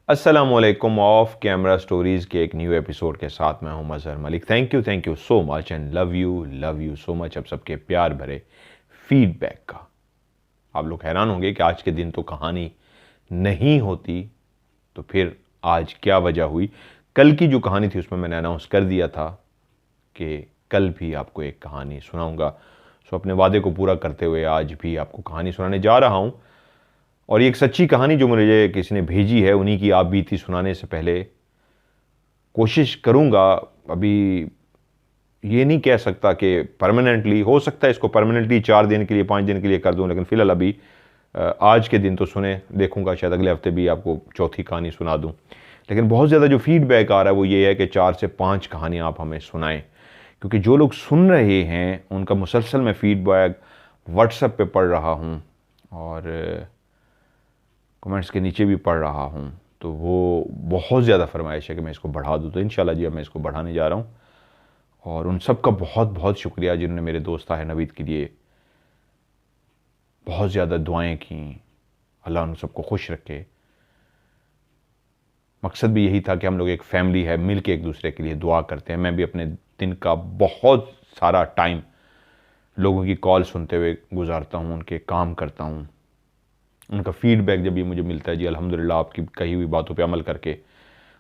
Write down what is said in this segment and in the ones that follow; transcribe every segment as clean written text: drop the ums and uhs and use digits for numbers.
अस्सलामुअलैकुम। Of camera stories के एक न्यू एपिसोड के साथ मैं हूं Mazhar Malik. Thank you so much and love you so much अब सबके प्यार भरे फीडबैक का। आप लोग हैरान होंगे कि आज के दिन तो कहानी नहीं होती, तो फिर आज क्या वजह हुई। कल की जो कहानी थी उसमें मैंने अनाउंस कर दिया था कि कल भी आपको एक कहानी सुनाऊंगा। सो अपने वादे को पूरा करते हुए आज भी आपको कहानी सुनाने जा रहा हूं। और ये एक सच्ची कहानी जो मुझे किसी ने भेजी है, उन्हीं की आप बीती सुनाने से पहले कोशिश करूंगा। अभी ये नहीं कह सकता कि परमानेंटली, हो सकता है इसको परमानेंटली 4 दिन के लिए 5 दिन के लिए कर दूं, लेकिन फिलहाल अभी आज के दिन तो सुने, देखूंगा शायद अगले हफ्ते भी आपको चौथी कहानी सुना दूं। लेकिन बहुत ज़्यादा जो फीडबैक आ रहा है वो ये है कि 4 से 5 कहानियाँ आप हमें सुनाएं, क्योंकि जो लोग सुन रहे हैं उनका मुसलसल मैं फीडबैक व्हाट्सएप पे पढ़ रहा हूँ और कमेंट्स के नीचे भी पढ़ रहा हूँ। तो वो बहुत ज़्यादा फरमाइश है कि मैं इसको बढ़ा दूँ, तो इंशाल्लाह जी अब मैं इसको बढ़ाने जा रहा हूँ। और उन सब का बहुत बहुत शुक्रिया जिन्होंने मेरे दोस्त ताहिर नवीद के लिए बहुत ज़्यादा दुआएं की। अल्लाह उन सबको खुश रखे। मकसद भी यही था कि हम लोग एक फैमिली है, मिल के एक दूसरे के लिए दुआ करते हैं। मैं भी अपने दिन का बहुत सारा टाइम लोगों की कॉल सुनते हुए गुजारता हूँ, उनके काम करता हूँ, उनका फीडबैक जब ये मुझे मिलता है, जी अल्हम्दुलिल्लाह आपकी कही हुई बातों पे अमल करके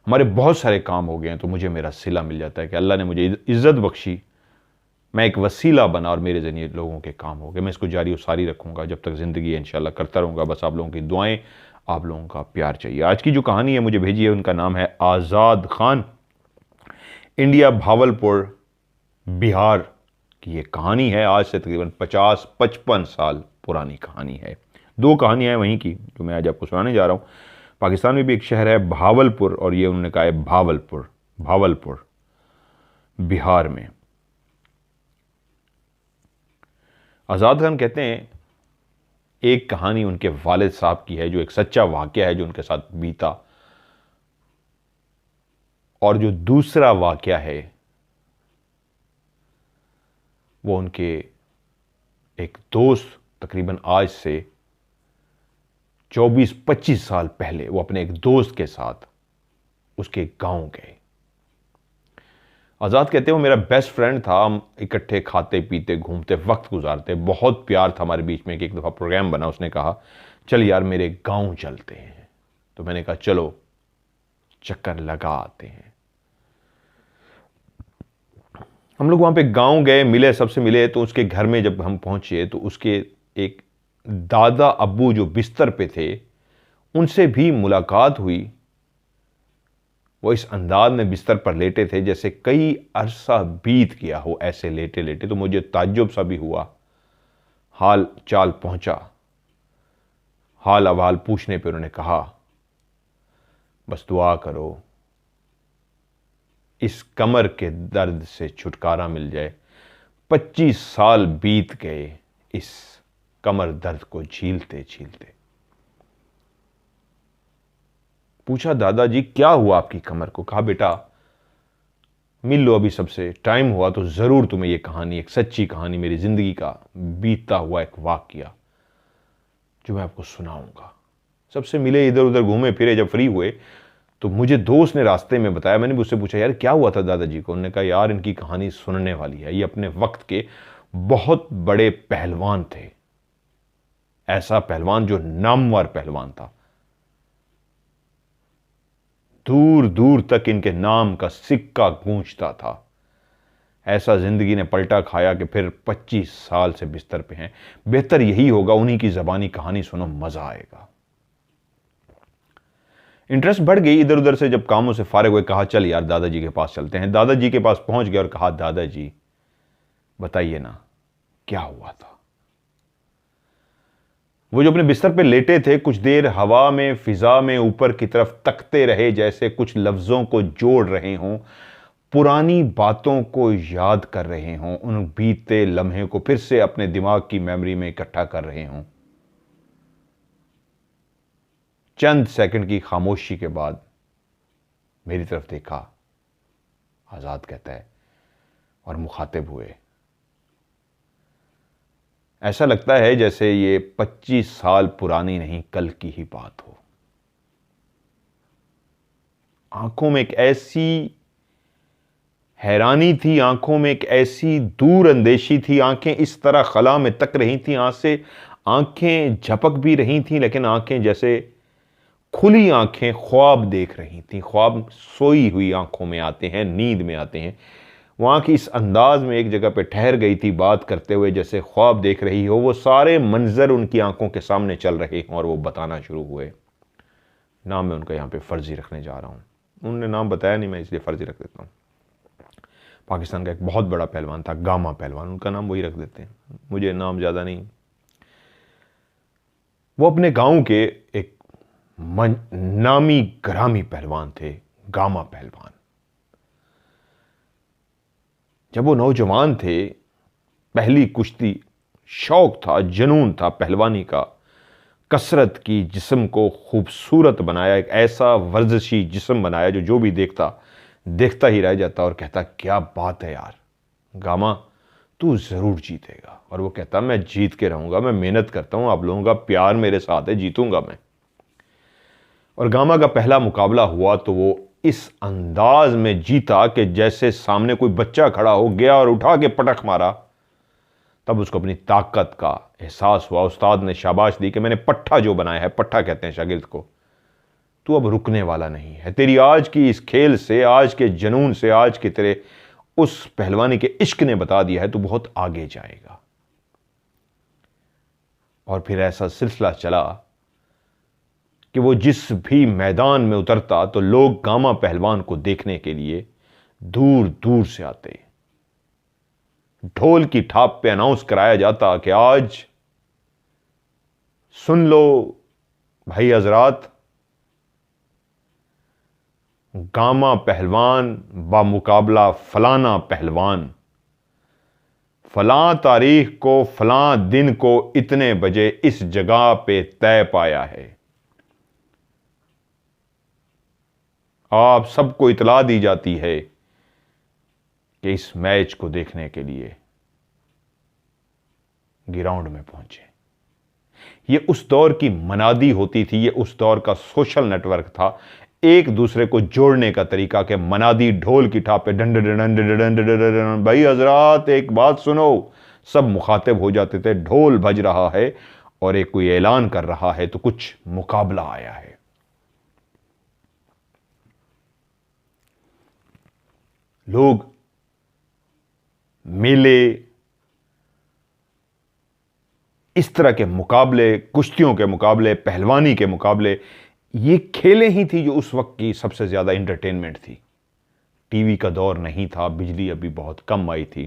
हमारे बहुत सारे काम हो गए हैं, तो मुझे मेरा सिला मिल जाता है कि अल्लाह ने मुझे इज़्ज़त बख्शी, मैं एक वसीला बना और मेरे ज़रिए लोगों के काम हो गए। मैं इसको जारी और सारी रखूँगा जब तक ज़िंदगी है, इंशाल्लाह करता रहूँगा। बस आप लोगों की दुआएं, आप लोगों का प्यार चाहिए। आज की जो कहानी है मुझे भेजी है, उनका नाम है आज़ाद खान। इंडिया, भावलपुर, बिहार की ये कहानी है। आज से तकरीबन 50-55 साल पुरानी कहानी है। 2 कहानियाँ हैं वहीं की जो मैं आज आपको सुनाने जा रहा हूँ। पाकिस्तान में भी एक शहर है भावलपुर, और ये उन्होंने कहा है भावलपुर बिहार में। आज़ाद खान कहते हैं एक कहानी उनके वालिद साहब की है, जो एक सच्चा वाक़या है जो उनके साथ बीता, और जो दूसरा वाक़या है वो उनके एक दोस्त तकरीबन आज से 24-25 साल पहले वो अपने एक दोस्त के साथ उसके गांव गए। आज़ाद कहते हैं वो मेरा बेस्ट फ्रेंड था। हम इकट्ठे खाते पीते घूमते वक्त गुजारते, बहुत प्यार था हमारे बीच में। कि एक दफ़ा प्रोग्राम बना, उसने कहा चल यार मेरे गांव चलते हैं। तो मैंने कहा चलो चक्कर लगा आते हैं। हम लोग वहाँ पे गांव गए, मिले, सबसे मिले। तो उसके घर में जब हम पहुँचे तो उसके एक दादा अब्बू जो बिस्तर पे थे उनसे भी मुलाकात हुई। वो इस अंदाज में बिस्तर पर लेटे थे जैसे कई अरसा बीत गया हो, ऐसे लेटे लेटे। तो मुझे ताज्जुब सा भी हुआ। हाल चाल पहुंचा, हाल अवाल पूछने पे उन्होंने कहा बस दुआ करो इस कमर के दर्द से छुटकारा मिल जाए। 25 साल बीत गए इस कमर दर्द को झीलते झीलते। पूछा दादाजी क्या हुआ आपकी कमर को? कहा बेटा मिल लो अभी सबसे, टाइम हुआ तो जरूर तुम्हें यह कहानी, एक सच्ची कहानी, मेरी जिंदगी का बीतता हुआ एक वाकया जो मैं आपको सुनाऊंगा। सबसे मिले, इधर उधर घूमे फिरे, जब फ्री हुए तो मुझे दोस्त ने रास्ते में बताया। मैंने भी उससे पूछा यार क्या हुआ था दादाजी को? उन्होंने कहा यार इनकी कहानी सुनने वाली है। ये अपने वक्त के बहुत बड़े पहलवान थे, ऐसा पहलवान जो नामवर पहलवान था। दूर दूर तक इनके नाम का सिक्का गूंजता था। ऐसा जिंदगी ने पलटा खाया कि फिर 25 साल से बिस्तर पे हैं। बेहतर यही होगा उन्हीं की जबानी कहानी सुनो, मजा आएगा। इंटरेस्ट बढ़ गई इधर उधर से, जब कामों से फारिग हुए कहा चल यार दादाजी के पास चलते हैं। दादाजी के पास पहुंच गए और कहा दादाजी बताइए ना क्या हुआ था? वो जो अपने बिस्तर पे लेटे थे, कुछ देर हवा में, फिजा में ऊपर की तरफ तकते रहे, जैसे कुछ लफ्जों को जोड़ रहे हों, पुरानी बातों को याद कर रहे हों, उन बीते लम्हे को फिर से अपने दिमाग की मेमोरी में इकट्ठा कर रहे हों। चंद सेकंड की खामोशी के बाद मेरी तरफ देखा, आजाद कहता है, और मुखातिब हुए। ऐसा लगता है जैसे ये 25 साल पुरानी नहीं, कल की ही बात हो। आंखों में एक ऐसी हैरानी थी, आंखों में एक ऐसी दूर अंदेशी थी, आंखें इस तरह खला में तक रही थी, आंखें झपक भी रही थी, लेकिन आंखें जैसे खुली आंखें ख्वाब देख रही थी। ख्वाब सोई हुई आंखों में आते हैं, नींद में आते हैं। वहां की इस अंदाज में एक जगह पे ठहर गई थी बात करते हुए, जैसे ख्वाब देख रही हो। वो सारे मंजर उनकी आंखों के सामने चल रहे हों और वो बताना शुरू हुए। नाम मैं उनका यहाँ पे फर्जी रखने जा रहा हूँ, उन्होंने नाम बताया नहीं, मैं इसलिए फर्जी रख देता हूँ। पाकिस्तान का एक बहुत बड़ा पहलवान था, गामा पहलवान, उनका नाम वही रख देते हैं, मुझे नाम ज़्यादा नहीं। वो अपने गांव के एक नामी ग्रामी पहलवान थे, गामा पहलवान। जब वो नौजवान थे, पहली कुश्ती, शौक था, जुनून था पहलवानी का, कसरत की, जिस्म को खूबसूरत बनाया, एक ऐसा वर्जिशी जिस्म बनाया जो भी देखता ही रह जाता और कहता क्या बात है यार गामा, तू जरूर जीतेगा। और वो कहता मैं जीत के रहूंगा, मैं मेहनत करता हूं, आप लोगों का प्यार मेरे साथ है, जीतूंगा मैं। और गामा का पहला मुकाबला हुआ तो वो इस अंदाज में जीता कि जैसे सामने कोई बच्चा खड़ा हो गया और उठा के पटक मारा। तब उसको अपनी ताकत का एहसास हुआ। उस्ताद ने शाबाश दी कि मैंने पट्ठा जो बनाया है, पट्ठा कहते हैं शागिर्द को, तू अब रुकने वाला नहीं है। तेरी आज की इस खेल से, आज के जुनून से, आज के तेरे उस पहलवानी के इश्क ने बता दिया है तू बहुत आगे जाएगा। और फिर ऐसा सिलसिला चला कि वो जिस भी मैदान में उतरता तो लोग गामा पहलवान को देखने के लिए दूर दूर से आते। ढोल की थाप पे अनाउंस कराया जाता कि आज सुन लो भाई हजरात, गामा पहलवान बामुकाबला फलाना पहलवान, फलां तारीख को, फलां दिन को, इतने बजे इस जगह पे तय पाया है। आप सबको इतला दी जाती है कि इस मैच को देखने के लिए ग्राउंड में पहुंचे। यह उस दौर की मनादी होती थी, यह उस दौर का सोशल नेटवर्क था, एक दूसरे को जोड़ने का तरीका के मनादी ढोल की ठापे डंड डंड डंड डंड, भाई हजरात एक बात सुनो, सब मुखातिब हो जाते थे। ढोल बज रहा है और एक कोई ऐलान कर रहा है तो कुछ मुकाबला आया है। लोग मेले, इस तरह के मुकाबले, कुश्तियों के मुकाबले, पहलवानी के मुकाबले, ये खेलें ही थी जो उस वक्त की सबसे ज्यादा एंटरटेनमेंट थी। टीवी का दौर नहीं था, बिजली अभी बहुत कम आई थी,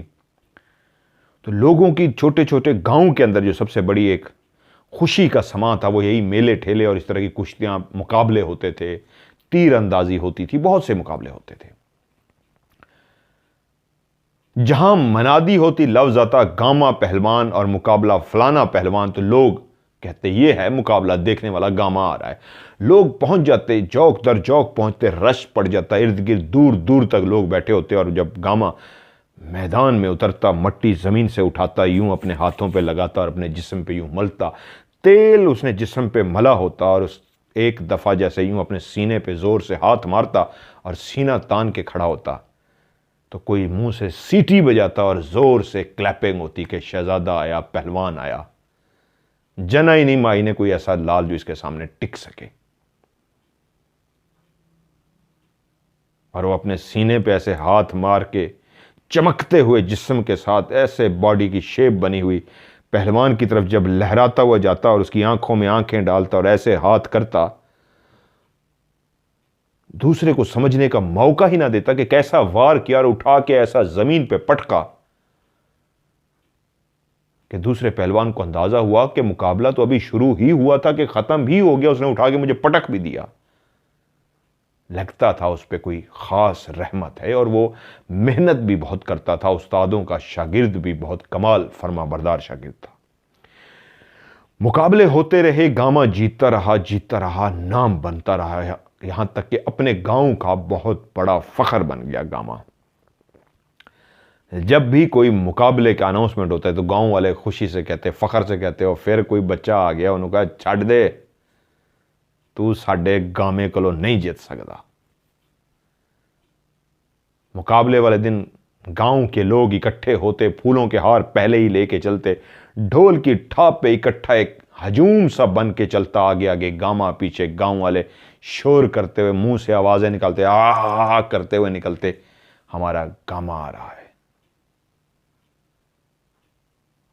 तो लोगों की छोटे छोटे गांव के अंदर जो सबसे बड़ी एक खुशी का समा था वो यही मेले ठेले और इस तरह की कुश्तियां, मुकाबले होते थे, तीर अंदाजी होती थी, बहुत से मुकाबले होते थे। जहां मनादी होती, लफ्ज आता गामा पहलवान और मुकाबला फलाना पहलवान, तो लोग कहते ये है मुकाबला, देखने वाला गामा आ रहा है। लोग पहुंच जाते, जौक दर जौक पहुंचते, रश पड़ जाता, इर्द गिर्द दूर दूर तक लोग बैठे होते। और जब गामा मैदान में उतरता, मट्टी जमीन से उठाता, यूं अपने हाथों पे लगाता और अपने जिस्म पे यूं मलता, तेल उसने जिस्म पे मला होता और उस एक दफा जैसे यूं अपने सीने पे जोर से हाथ मारता और सीना तान के खड़ा होता तो कोई मुंह से सीटी बजाता और जोर से क्लैपिंग होती कि शहजादा आया, पहलवान आया। जना ही नहीं माई ने कोई ऐसा लाल जो इसके सामने टिक सके। और वो अपने सीने पे ऐसे हाथ मार के चमकते हुए जिस्म के साथ, ऐसे बॉडी की शेप बनी हुई पहलवान की तरफ जब लहराता हुआ जाता और उसकी आंखों में आंखें डालता और ऐसे हाथ करता, दूसरे को समझने का मौका ही ना देता कि कैसा वार किया और उठा के ऐसा जमीन पे पटका कि दूसरे पहलवान को अंदाजा हुआ कि मुकाबला तो अभी शुरू ही हुआ था कि खत्म भी हो गया, उसने उठा के मुझे पटक भी दिया। लगता था उस पर कोई खास रहमत है और वो मेहनत भी बहुत करता था। उस्तादों का शागिर्द भी बहुत कमाल फरमा बरदार शागिर्द था। मुकाबले होते रहे, गामा जीतता रहा, नाम बनता रहा, यहां तक कि अपने गांव का बहुत बड़ा फखर बन गया गामा। जब भी कोई मुकाबले का अनाउंसमेंट होता है तो गांव वाले खुशी से कहते, फखर से कहते, और फिर कोई बच्चा आ गया, उन्होंने कहा छड़ दे, तू साडे गामे कोलों नहीं जीत सकता। मुकाबले वाले दिन गांव के लोग इकट्ठे होते, फूलों के हार पहले ही लेके चलते, ढोल की थाप पे इकट्ठा एक हजूम सा बन के चलता आगे आगे, गामा पीछे, गांव वाले शोर करते हुए, मुंह से आवाजें निकालते, आ करते हुए निकलते, हमारा गामा आ रहा है।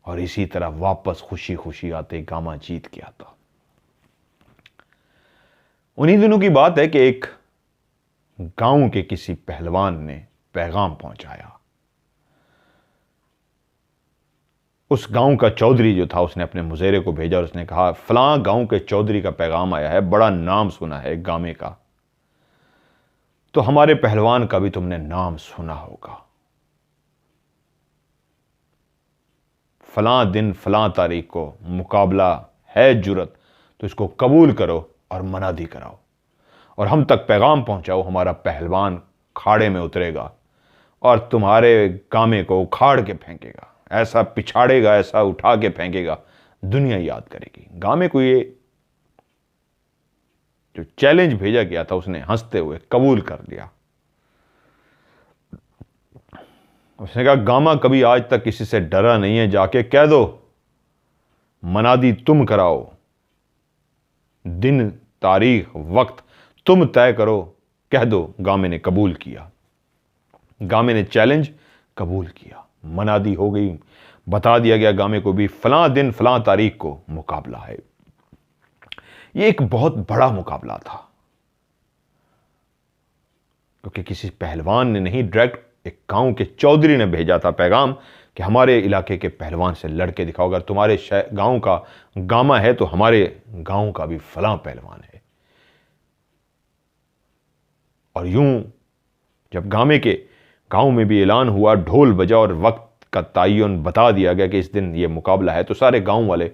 और इसी तरह वापस खुशी खुशी आते, गामा जीत के आता। उन्हीं दिनों की बात है कि एक गांव के किसी पहलवान ने पैगाम पहुंचाया। उस गांव का चौधरी जो था, उसने अपने मुजेरे को भेजा और उसने कहा, फलां गांव के चौधरी का पैगाम आया है, बड़ा नाम सुना है गामे का, तो हमारे पहलवान का भी तुमने नाम सुना होगा। फलां दिन फलां तारीख को मुकाबला है, जुरत तो इसको कबूल करो और मनादी कराओ और हम तक पैगाम पहुंचाओ, हमारा पहलवान खाड़े में उतरेगा और तुम्हारे गामे को उखाड़ के फेंकेगा, ऐसा पिछाड़ेगा, ऐसा उठा के फेंकेगा, दुनिया याद करेगी। गामे को ये जो चैलेंज भेजा गया था, उसने हंसते हुए कबूल कर लिया। उसने कहा, गामा कभी आज तक किसी से डरा नहीं है, जाके कह दो, मनादी तुम कराओ, दिन तारीख वक्त तुम तय करो, कह दो। गामे ने कबूल किया, गामे ने चैलेंज कबूल किया, मनादी हो गई, बता दिया गया गामे को भी फलां दिन फलां तारीख को मुकाबला है। यह एक बहुत बड़ा मुकाबला था, क्योंकि किसी पहलवान ने नहीं, डायरेक्ट एक गांव के चौधरी ने भेजा था पैगाम कि हमारे इलाके के पहलवान से लड़के दिखाओ, अगर तुम्हारे गांव का गामा है तो हमारे गांव का भी फलां पहलवान है। और यूं जब गामे के गांव में भी ऐलान हुआ, ढोल बजा और वक्त का तयन बता दिया गया कि इस दिन ये मुकाबला है, तो सारे गांव वाले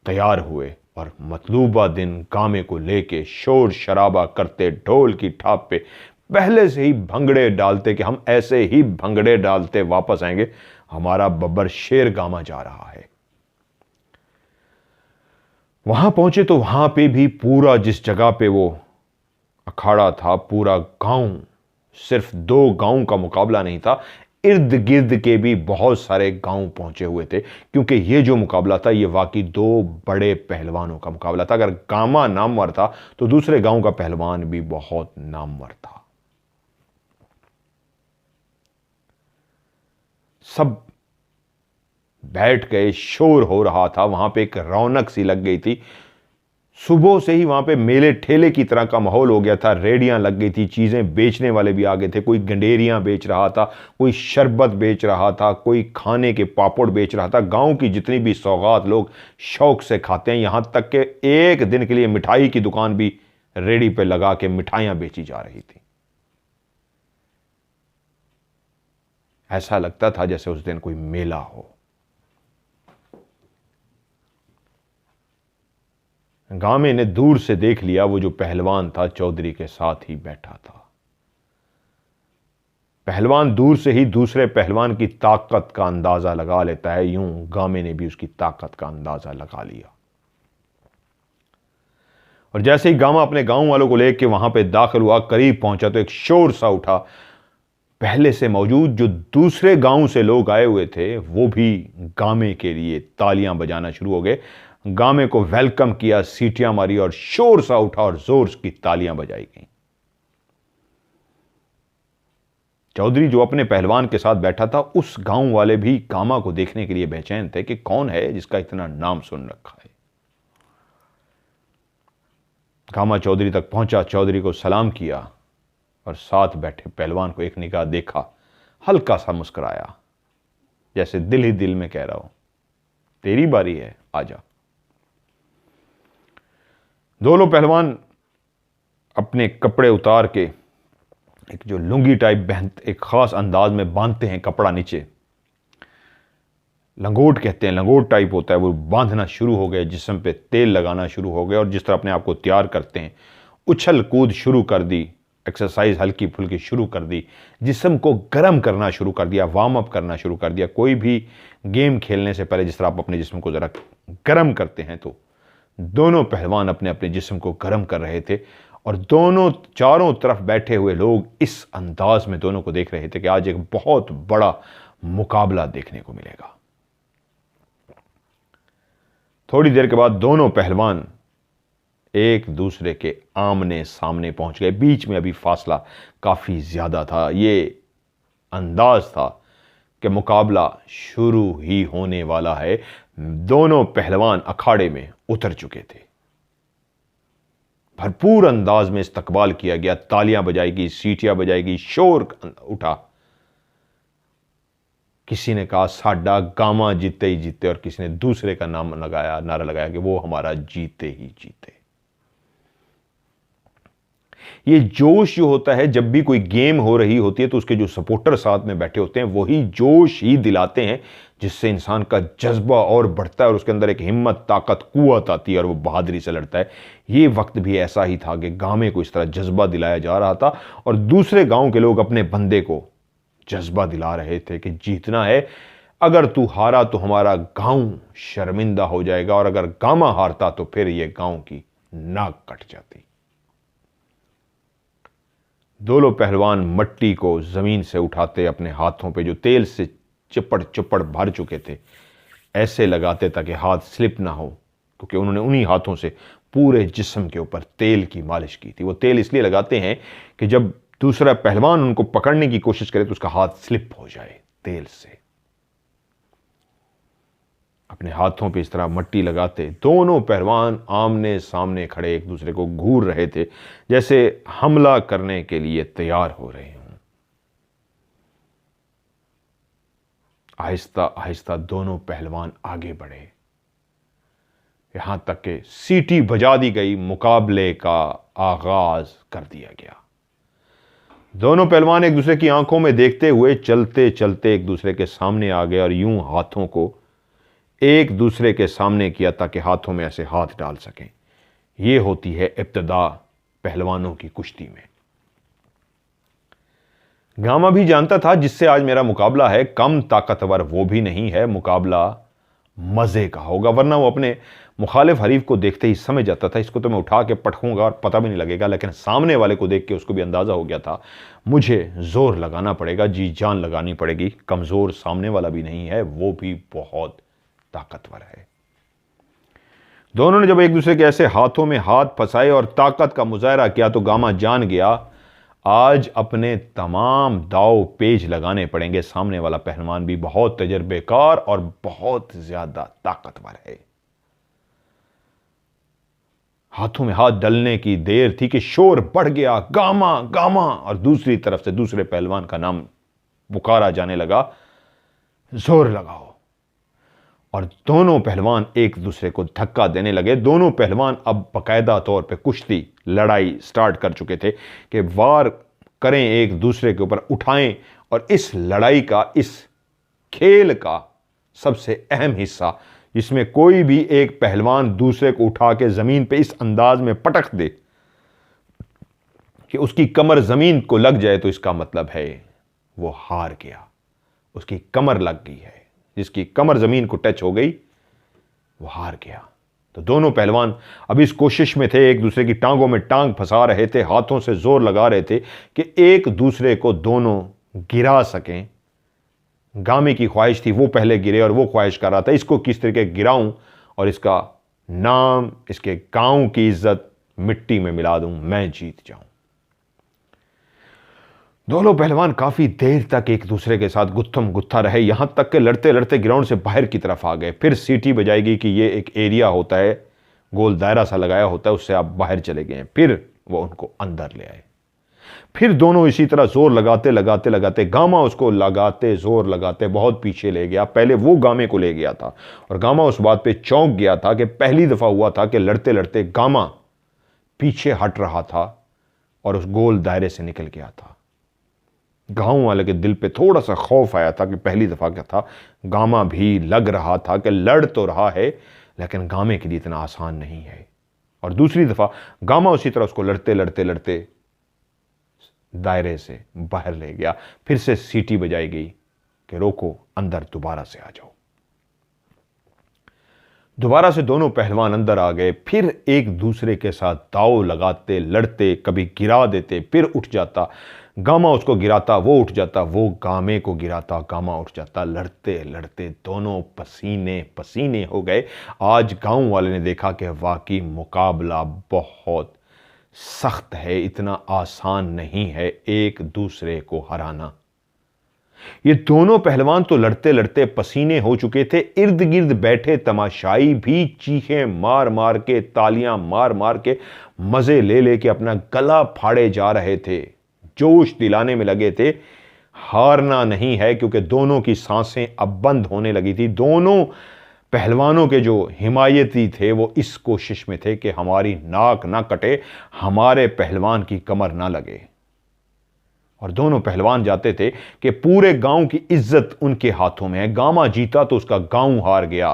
तैयार हुए और मतलूबा दिन गामे को लेके शोर शराबा करते, ढोल की थाप पे पहले से ही भंगड़े डालते कि हम ऐसे ही भंगड़े डालते वापस आएंगे, हमारा बब्बर शेर गामा जा रहा है। वहां पहुंचे तो वहां पे भी पूरा, जिस जगह पे वो अखाड़ा था, पूरा गांव, सिर्फ 2 गांव का मुकाबला नहीं था, इर्द गिर्द के भी बहुत सारे गांव पहुंचे हुए थे, क्योंकि ये जो मुकाबला था ये वाकई 2 बड़े पहलवानों का मुकाबला था। अगर गामा नामवर था तो दूसरे गांव का पहलवान भी बहुत नामवर था। सब बैठ गए, शोर हो रहा था, वहां पे एक रौनक सी लग गई थी। सुबह से ही वहां पे मेले ठेले की तरह का माहौल हो गया था, रेडियां लग गई थी, चीजें बेचने वाले भी आ गए थे, कोई गंडेरियां बेच रहा था, कोई शरबत बेच रहा था, कोई खाने के पापड़ बेच रहा था। गांव की जितनी भी सौगात लोग शौक से खाते हैं, यहां तक कि एक दिन के लिए मिठाई की दुकान भी रेडी पे लगा के मिठाइयां बेची जा रही थी। ऐसा लगता था जैसे उस दिन कोई मेला हो। गामे ने दूर से देख लिया, वो जो पहलवान था चौधरी के साथ ही बैठा था। पहलवान दूर से ही दूसरे पहलवान की ताकत का अंदाजा लगा लेता है, यूं गामे ने भी उसकी ताकत का अंदाजा लगा लिया। और जैसे ही गामा अपने गांव वालों को लेकर वहां पे दाखिल हुआ, करीब पहुंचा, तो एक शोर सा उठा। पहले से मौजूद जो दूसरे गांव से लोग आए हुए थे, वो भी गामे के लिए तालियां बजाना शुरू हो गए, गामे को वेलकम किया, सीटियां मारी और शोर सा उठा और जोर की तालियां बजाई गई। चौधरी जो अपने पहलवान के साथ बैठा था, उस गांव वाले भी गामा को देखने के लिए बेचैन थे कि कौन है जिसका इतना नाम सुन रखा है। गामा चौधरी तक पहुंचा, चौधरी को सलाम किया और साथ बैठे पहलवान को एक निगाह देखा, हल्का सा मुस्कुराया, जैसे दिल ही दिल में कह रहा हो, तेरी बारी है, आजा। दोनों पहलवान अपने कपड़े उतार के, एक जो लुंगी टाइप एक खास अंदाज में बांधते हैं कपड़ा नीचे, लंगोट कहते हैं, लंगोट टाइप होता है, वो बांधना शुरू हो गए, जिस्म पे तेल लगाना शुरू हो गए और जिस तरह अपने आप को तैयार करते हैं, उछल कूद शुरू कर दी, एक्सरसाइज हल्की फुल्की शुरू कर दी, जिस्म को गर्म करना शुरू कर दिया, वार्म अप करना शुरू कर दिया। कोई भी गेम खेलने से पहले जिस तरह आप अपने जिस्म को जरा गर्म करते हैं, तो दोनों पहलवान अपने अपने जिस्म को गर्म कर रहे थे और दोनों चारों तरफ बैठे हुए लोग इस अंदाज में दोनों को देख रहे थे कि आज एक बहुत बड़ा मुकाबला देखने को मिलेगा। थोड़ी देर के बाद दोनों पहलवान एक दूसरे के आमने सामने पहुंच गए। बीच में अभी फासला काफी ज्यादा था। ये अंदाज था कि मुकाबला शुरू ही होने वाला है। दोनों पहलवान अखाड़े में उतर चुके थे। भरपूर अंदाज में इस्तकबाल किया गया। तालियां बजाएगी, सीटियां बजाएगी, शोर उठा। किसी ने कहा साडा गामा जीते ही जीते, और किसी ने दूसरे का नाम लगाया, नारा लगाया कि वो हमारा जीते ही जीते। ये जोश जो होता है जब भी कोई गेम हो रही होती है तो उसके जो सपोर्टर साथ में बैठे होते हैं वही जोश ही दिलाते हैं जिससे इंसान का जज्बा और बढ़ता है और उसके अंदर एक हिम्मत, ताकत, कुव्वत आती है और वो बहादुरी से लड़ता है। ये वक्त भी ऐसा ही था कि गांव में को इस तरह जज्बा दिलाया जा रहा था और दूसरे गांव के लोग अपने बंदे को जज्बा दिला रहे थे कि जीतना है। अगर तू हारा तो हमारा गांव शर्मिंदा हो जाएगा, और अगर गामा हारता तो फिर यह गांव की नाक कट जाती। दोनों पहलवान मट्टी को जमीन से उठाते अपने हाथों पे जो तेल से चिपड़ चिपड़ भर चुके थे ऐसे लगाते ताकि हाथ स्लिप ना हो, क्योंकि उन्होंने उन्हीं हाथों से पूरे जिस्म के ऊपर तेल की मालिश की थी। वो तेल इसलिए लगाते हैं कि जब दूसरा पहलवान उनको पकड़ने की कोशिश करे तो उसका हाथ स्लिप हो जाए तेल से। अपने हाथों पे इस तरह मट्टी लगाते दोनों पहलवान आमने सामने खड़े एक दूसरे को घूर रहे थे जैसे हमला करने के लिए तैयार हो रहे हों। आहिस्ता आहिस्ता दोनों पहलवान आगे बढ़े, यहां तक कि सीटी बजा दी गई, मुकाबले का आगाज कर दिया गया। दोनों पहलवान एक दूसरे की आंखों में देखते हुए चलते चलते एक दूसरे के सामने आ गए और यूं हाथों को एक दूसरे के सामने किया ताकि हाथों में ऐसे हाथ डाल सकें। यह होती है इब्तिदा पहलवानों की कुश्ती में। गामा भी जानता था जिससे आज मेरा मुकाबला है कम ताकतवर वो भी नहीं है, मुकाबला मजे का होगा। वरना वो अपने मुखालिफ हरीफ को देखते ही समझ जाता था इसको तो मैं उठा के पटकूंगा और पता भी नहीं लगेगा। लेकिन सामने वाले को देख के उसको भी अंदाजा हो गया था मुझे जोर लगाना पड़ेगा, जी जान लगानी पड़ेगी। कमजोर सामने वाला भी नहीं है, वो भी बहुत ताकतवर है। दोनों ने जब एक दूसरे के ऐसे हाथों में हाथ फंसाए और ताकत का मुजाहरा किया तो गामा जान गया आज अपने तमाम दाव पेज लगाने पड़ेंगे। सामने वाला पहलवान भी बहुत तजर्बेकार और बहुत ज्यादा ताकतवर है। हाथों में हाथ डलने की देर थी कि शोर बढ़ गया, गामा गामा, और दूसरी तरफ से दूसरे पहलवान का नाम पुकारा जाने लगा, जोर लगाओ। और दोनों पहलवान एक दूसरे को धक्का देने लगे। दोनों पहलवान अब बाकायदा तौर पे कुश्ती लड़ाई स्टार्ट कर चुके थे कि वार करें, एक दूसरे के ऊपर उठाएं। और इस लड़ाई का, इस खेल का सबसे अहम हिस्सा जिसमें कोई भी एक पहलवान दूसरे को उठा के जमीन पे इस अंदाज में पटक दे कि उसकी कमर जमीन को लग जाए तो इसका मतलब है वो हार गया, उसकी कमर लग गई है। जिसकी कमर जमीन को टच हो गई वो हार गया। तो दोनों पहलवान अब इस कोशिश में थे, एक दूसरे की टांगों में टांग फंसा रहे थे, हाथों से जोर लगा रहे थे कि एक दूसरे को दोनों गिरा सकें। गामे की ख्वाहिश थी वो पहले गिरे और वो ख्वाहिश कर रहा था इसको किस तरीके गिराऊं और इसका नाम, इसके गांव की इज्जत मिट्टी में मिला दूं, मैं जीत जाऊं। दोनों पहलवान काफी देर तक एक दूसरे के साथ गुत्थम गुत्था रहे, यहां तक कि लड़ते लड़ते ग्राउंड से बाहर की तरफ आ गए। फिर सीटी बजाएगी कि ये एक एरिया होता है, गोल दायरा सा लगाया होता है, उससे आप बाहर चले गए। फिर वो उनको अंदर ले आए। फिर दोनों इसी तरह जोर लगाते लगाते लगाते, गामा उसको लगाते जोर लगाते बहुत पीछे ले गया। पहले वो गामे को ले गया था और गामा उस बात पे चौंक गया था कि पहली दफा हुआ था कि लड़ते लड़ते गामा पीछे हट रहा था और उस गोल दायरे से निकल गया था। गांव वाले के दिल पे थोड़ा सा खौफ आया था कि पहली दफा क्या था, गामा भी लग रहा था कि लड़ तो रहा है लेकिन गामे के लिए इतना आसान नहीं है। और दूसरी दफा गामा उसी तरह उसको लड़ते लड़ते लड़ते दायरे से बाहर ले गया। फिर से सीटी बजाई गई कि रोको, अंदर दोबारा से आ जाओ। दोबारा से दोनों पहलवान अंदर आ गए, फिर एक दूसरे के साथ दाव लगाते, लड़ते, कभी गिरा देते, फिर उठ जाता, गामा उसको गिराता, वो उठ जाता, वो गामे को गिराता, गामा उठ जाता। लड़ते लड़ते दोनों पसीने पसीने हो गए। आज गांव वाले ने देखा कि वाकई मुकाबला बहुत सख्त है, इतना आसान नहीं है एक दूसरे को हराना। ये दोनों पहलवान तो लड़ते लड़ते पसीने हो चुके थे। इर्द गिर्द बैठे तमाशाई भी चीखें मार मार के, तालियां मार मार के, मजे ले लेके अपना गला फाड़े जा रहे थे, जोश दिलाने में लगे थे। हारना नहीं है, क्योंकि दोनों की सांसें अब बंद होने लगी थी। दोनों पहलवानों के जो हिमायती थे वो इस कोशिश में थे कि हमारी नाक ना कटे, हमारे पहलवान की कमर ना लगे। और दोनों पहलवान जाते थे कि पूरे गांव की इज्जत उनके हाथों में है। गामा जीता तो उसका गांव हार गया,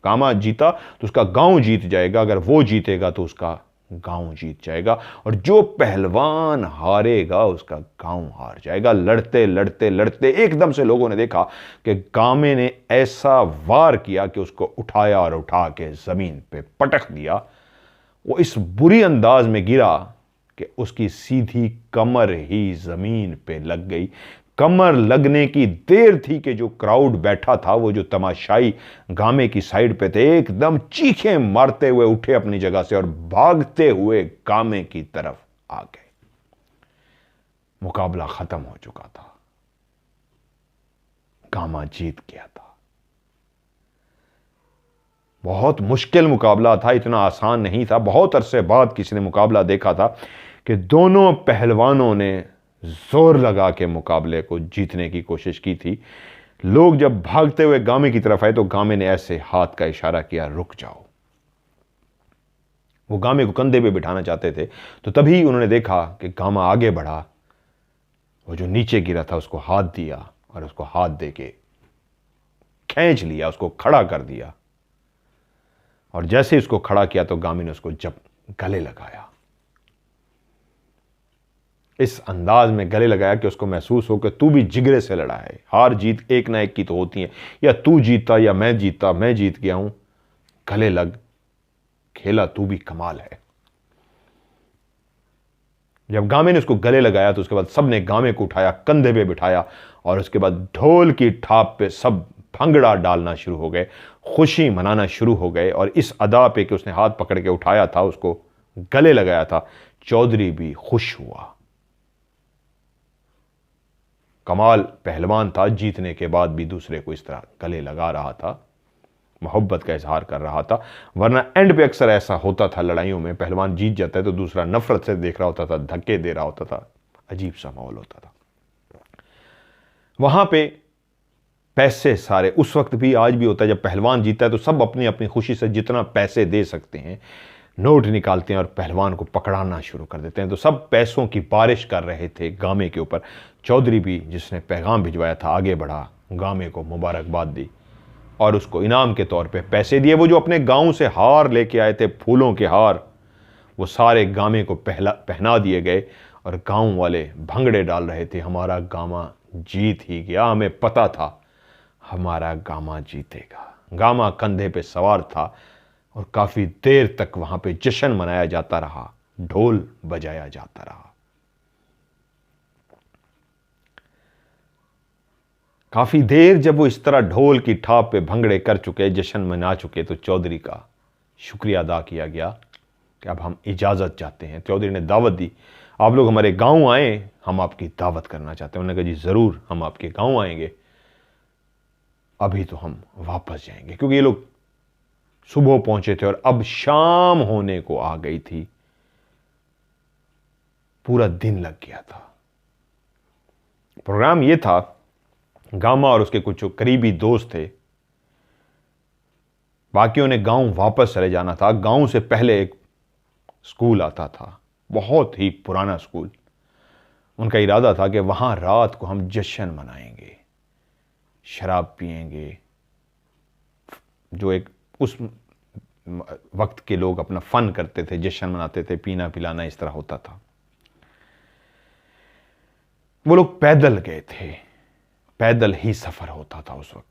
गामा जीता तो उसका गांव जीत जाएगा, अगर वो जीतेगा तो उसका गांव जीत जाएगा, और जो पहलवान हारेगा उसका गांव हार जाएगा। लड़ते लड़ते लड़ते एकदम से लोगों ने देखा कि गामे ने ऐसा वार किया कि उसको उठाया और उठा के जमीन पे पटक दिया। वो इस बुरी अंदाज में गिरा कि उसकी सीधी कमर ही जमीन पे लग गई। कमर लगने की देर थी कि जो क्राउड बैठा था, वो जो तमाशाई गामे की साइड पे थे, एकदम चीखें मारते हुए उठे अपनी जगह से और भागते हुए गामे की तरफ आ गए। मुकाबला खत्म हो चुका था, गामा जीत गया था। बहुत मुश्किल मुकाबला था, इतना आसान नहीं था। बहुत अरसे बाद किसी ने मुकाबला देखा था कि दोनों पहलवानों ने जोर लगा के मुकाबले को जीतने की कोशिश की थी। लोग जब भागते हुए गामे की तरफ आए तो गामे ने ऐसे हाथ का इशारा किया, रुक जाओ। वो गामे को कंधे पे बिठाना चाहते थे, तो तभी उन्होंने देखा कि गामा आगे बढ़ा। वो जो नीचे गिरा था उसको हाथ दिया और उसको हाथ देके खींच लिया, उसको खड़ा कर दिया। और जैसे उसको खड़ा किया तो गामी ने उसको जब गले लगाया, इस अंदाज में गले लगाया कि उसको महसूस हो कि तू भी जिगरे से लड़ा है। हार जीत एक ना एक की तो होती है, या तू जीता या मैं जीता, मैं जीत गया हूं, गले लग, खेला तू भी कमाल है। जब गामे ने उसको गले लगाया तो उसके बाद सबने गामे को उठाया, कंधे पे बिठाया, और उसके बाद ढोल की थाप पे सब भंगड़ा डालना शुरू हो गए, खुशी मनाना शुरू हो गए। और इस अदा पे कि उसने हाथ पकड़ के उठाया था, उसको गले लगाया था, चौधरी भी खुश हुआ। कमाल पहलवान था, जीतने के बाद भी दूसरे को इस तरह गले लगा रहा था, मोहब्बत का इजहार कर रहा था। वरना एंड पे अक्सर ऐसा होता था लड़ाइयों में, पहलवान जीत जाता है तो दूसरा नफरत से देख रहा होता था, धक्के दे रहा होता था, अजीब सा माहौल होता था। वहां पे पैसे सारे, उस वक्त भी आज भी होता है, जब पहलवान जीता है तो सब अपनी अपनी खुशी से जितना पैसे दे सकते हैं नोट निकालते हैं और पहलवान को पकड़ाना शुरू कर देते हैं। तो सब पैसों की बारिश कर रहे थे गामे के ऊपर। चौधरी भी, जिसने पैगाम भिजवाया था, आगे बढ़ा, गामे को मुबारकबाद दी और उसको इनाम के तौर पे पैसे दिए। वो जो अपने गांव से हार लेके आए थे, फूलों के हार, वो सारे गामे को पहना दिए गए और गांव वाले भंगड़े डाल रहे थे, हमारा गामा जीत ही गया, हमें पता था हमारा गामा जीतेगा। गामा कंधे पे सवार था और काफी देर तक वहां पे जश्न मनाया जाता रहा, ढोल बजाया जाता रहा। काफी देर जब वो इस तरह ढोल की ठाप पे भंगड़े कर चुके, जश्न मना चुके, तो चौधरी का शुक्रिया अदा किया गया कि अब हम इजाजत चाहते हैं। चौधरी ने दावत दी, आप लोग हमारे गांव आए, हम आपकी दावत करना चाहते हैं। उन्होंने कहा जी जरूर, हम आपके गांव आएंगे, अभी तो हम वापस जाएंगे, क्योंकि ये लोग सुबह पहुंचे थे और अब शाम होने को आ गई थी, पूरा दिन लग गया था। प्रोग्राम ये था, गामा और उसके कुछ करीबी दोस्त थे, बाकियों ने गांव वापस चले जाना था। गांव से पहले एक स्कूल आता था, बहुत ही पुराना स्कूल। उनका इरादा था कि वहां रात को हम जश्न मनाएंगे, शराब पिएंगे, जो एक उस वक्त के लोग अपना फन करते थे, जश्न मनाते थे, पीना पिलाना इस तरह होता था। वो लोग पैदल गए थे, पैदल ही सफर होता था उस वक्त,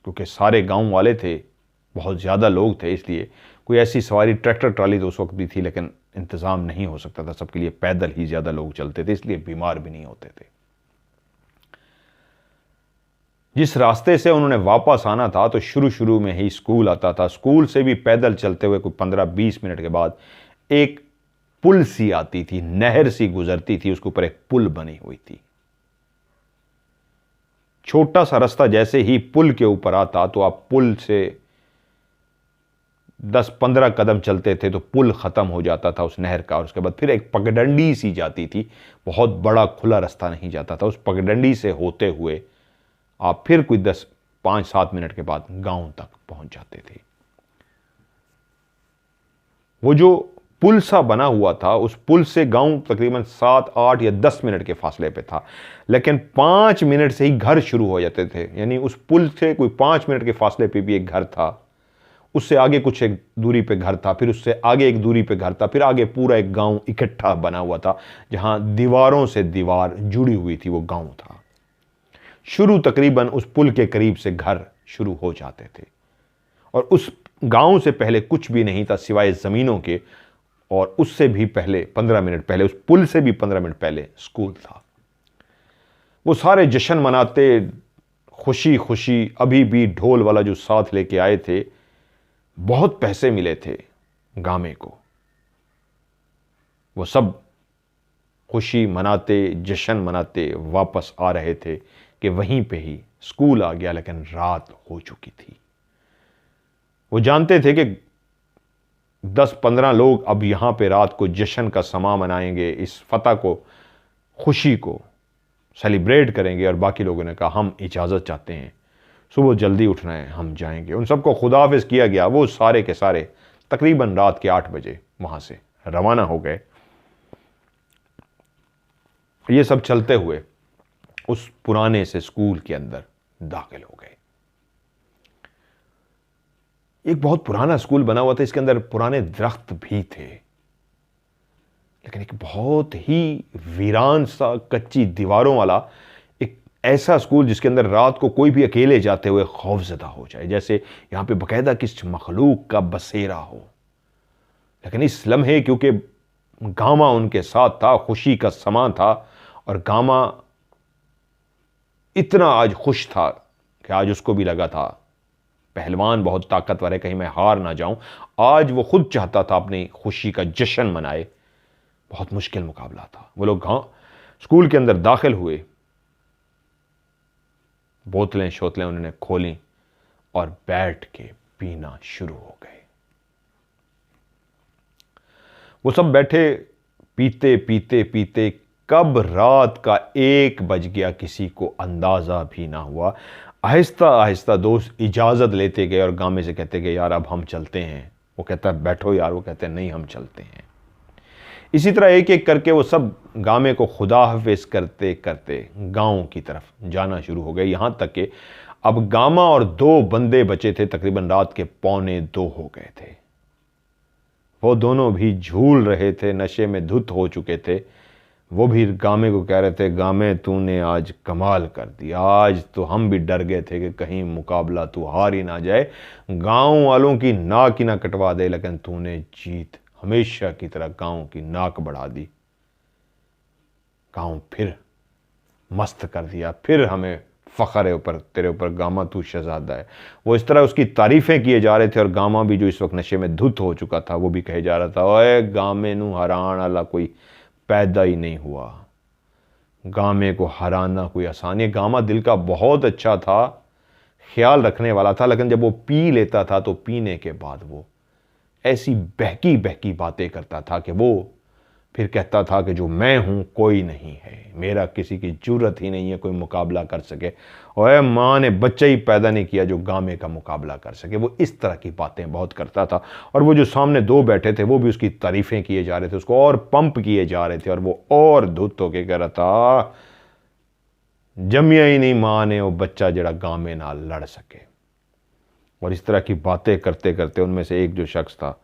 क्योंकि सारे गांव वाले थे, बहुत ज़्यादा लोग थे, इसलिए कोई ऐसी सवारी, ट्रैक्टर ट्राली तो उस वक्त भी थी लेकिन इंतज़ाम नहीं हो सकता था सबके लिए, पैदल ही ज़्यादा लोग चलते थे, इसलिए बीमार भी नहीं होते थे। जिस रास्ते से उन्होंने वापस आना था तो शुरू शुरू में ही स्कूल आता था, स्कूल से भी पैदल चलते हुए कोई 15-20 मिनट के बाद एक पुल सी आती थी, नहर सी गुजरती थी, उसके ऊपर एक पुल बनी हुई थी। छोटा सा रास्ता जैसे ही पुल के ऊपर आता तो आप पुल से 10-15 कदम चलते थे तो पुल खत्म हो जाता था उस नहर का, और उसके बाद फिर एक पगडंडी सी जाती थी, बहुत बड़ा खुला रास्ता नहीं जाता था, उस पगडंडी से होते हुए आप फिर कोई 5-7 मिनट के बाद गांव तक पहुंच जाते थे। वो जो पुल सा बना हुआ था, उस पुल से गांव तकरीबन 7-8 या 10 मिनट के फासले पे था, लेकिन 5 मिनट से ही घर शुरू हो जाते थे। यानी उस पुल से कोई 5 मिनट के फासले पे भी एक घर था, उससे आगे कुछ एक दूरी पे घर था, फिर उससे आगे एक दूरी पे घर था, फिर आगे पूरा एक गांव इकट्ठा बना हुआ था, जहां दीवारों से दीवार जुड़ी हुई थी, वो गांव था। शुरू तकरीबन उस पुल के करीब से घर शुरू हो जाते थे, और उस गांव से पहले कुछ भी नहीं था सिवाय जमीनों के, और उससे भी पहले 15 मिनट पहले, उस पुल से भी 15 मिनट पहले स्कूल था। वो सारे जश्न मनाते, खुशी खुशी, अभी भी ढोल वाला जो साथ लेके आए थे, बहुत पैसे मिले थे गामे को, वो सब खुशी मनाते, जश्न मनाते वापस आ रहे थे कि वहीं पे ही स्कूल आ गया, लेकिन रात हो चुकी थी। वो जानते थे कि 10-15 लोग अब यहां पे रात को जश्न का समा मनाएंगे, इस फतह को, खुशी को सेलिब्रेट करेंगे, और बाकी लोगों ने कहा हम इजाज़त चाहते हैं, सुबह जल्दी उठना है, हम जाएंगे। उन सबको खुदाफिज किया गया। वो सारे के सारे तकरीबन रात के 8 बजे वहां से रवाना हो गए। ये सब चलते हुए उस पुराने से स्कूल के अंदर दाखिल हो गए। एक बहुत पुराना स्कूल बना हुआ था, इसके अंदर पुराने दरख्त भी थे, लेकिन एक बहुत ही वीरान सा, कच्ची दीवारों वाला एक ऐसा स्कूल जिसके अंदर रात को कोई भी अकेले जाते हुए खौफजदा हो जाए, जैसे यहां पे बाकायदा किस मखलूक का बसेरा हो। लेकिन इस लम्हे क्योंकि गामा उनके साथ था, खुशी का समा था, और गामा इतना आज खुश था कि आज उसको भी लगा था पहलवान बहुत ताकतवर है, कहीं मैं हार ना जाऊं। आज वो खुद चाहता था अपनी खुशी का जश्न मनाए। बहुत मुश्किल मुकाबला था। वो लोग स्कूल के अंदर दाखिल हुए, बोतलें शोतलें उन्होंने खोली और बैठ के पीना शुरू हो गए। वो सब बैठे पीते पीते पीते कब रात का 1 बज गया किसी को अंदाजा भी ना हुआ। आहिस्ता आहिस्ता दोस्त इजाज़त लेते गए और गामे से कहते गए यार अब हम चलते हैं। वो कहता है बैठो यार, वो कहते हैं नहीं हम चलते हैं। इसी तरह एक एक करके वो सब गामे को खुदा हाफिज करते करते गांव की तरफ जाना शुरू हो गए, यहां तक कि अब गामा और 2 बंदे बचे थे, तकरीबन रात के 1:45 हो गए थे। वो दोनों भी झूल रहे थे, नशे में धुत हो चुके थे। वो भी गामे को कह रहे थे गामे तूने आज कमाल कर दिया, आज तो हम भी डर गए थे कि कहीं मुकाबला तू हार ही ना जाए, गांव वालों की नाक ही ना कटवा दे, लेकिन तूने जीत हमेशा की तरह गांव की नाक बढ़ा दी, गांव फिर मस्त कर दिया, फिर हमें फ़ख्र है ऊपर तेरे ऊपर गामा, तू शहजादा है। वो इस तरह उसकी तारीफ़ें किए जा रहे थे, और गामा भी जो इस वक्त नशे में धुत हो चुका था वो भी कहे जा रहा था ओए गामे नू हरान वाला कोई पैदा ही नहीं हुआ, गामे को हराना कोई आसान। ये गामा दिल का बहुत अच्छा था, ख्याल रखने वाला था, लेकिन जब वो पी लेता था तो पीने के बाद वो ऐसी बहकी बहकी बातें करता था कि वो फिर कहता था कि जो मैं हूं कोई नहीं है, मेरा किसी की जरूरत ही नहीं है कोई मुकाबला कर सके, और माँ ने बच्चा ही पैदा नहीं किया जो गामे का मुकाबला कर सके। वो इस तरह की बातें बहुत करता था, और वो जो सामने 2 बैठे थे वो भी उसकी तारीफ़ें किए जा रहे थे, उसको और पंप किए जा रहे थे, और वो और धुत होके कह रहा था जमिया ही नहीं माँ ने वो बच्चा जड़ा गामे नाल लड़ सके। और इस तरह की बातें करते करते उनमें से एक जो शख्स था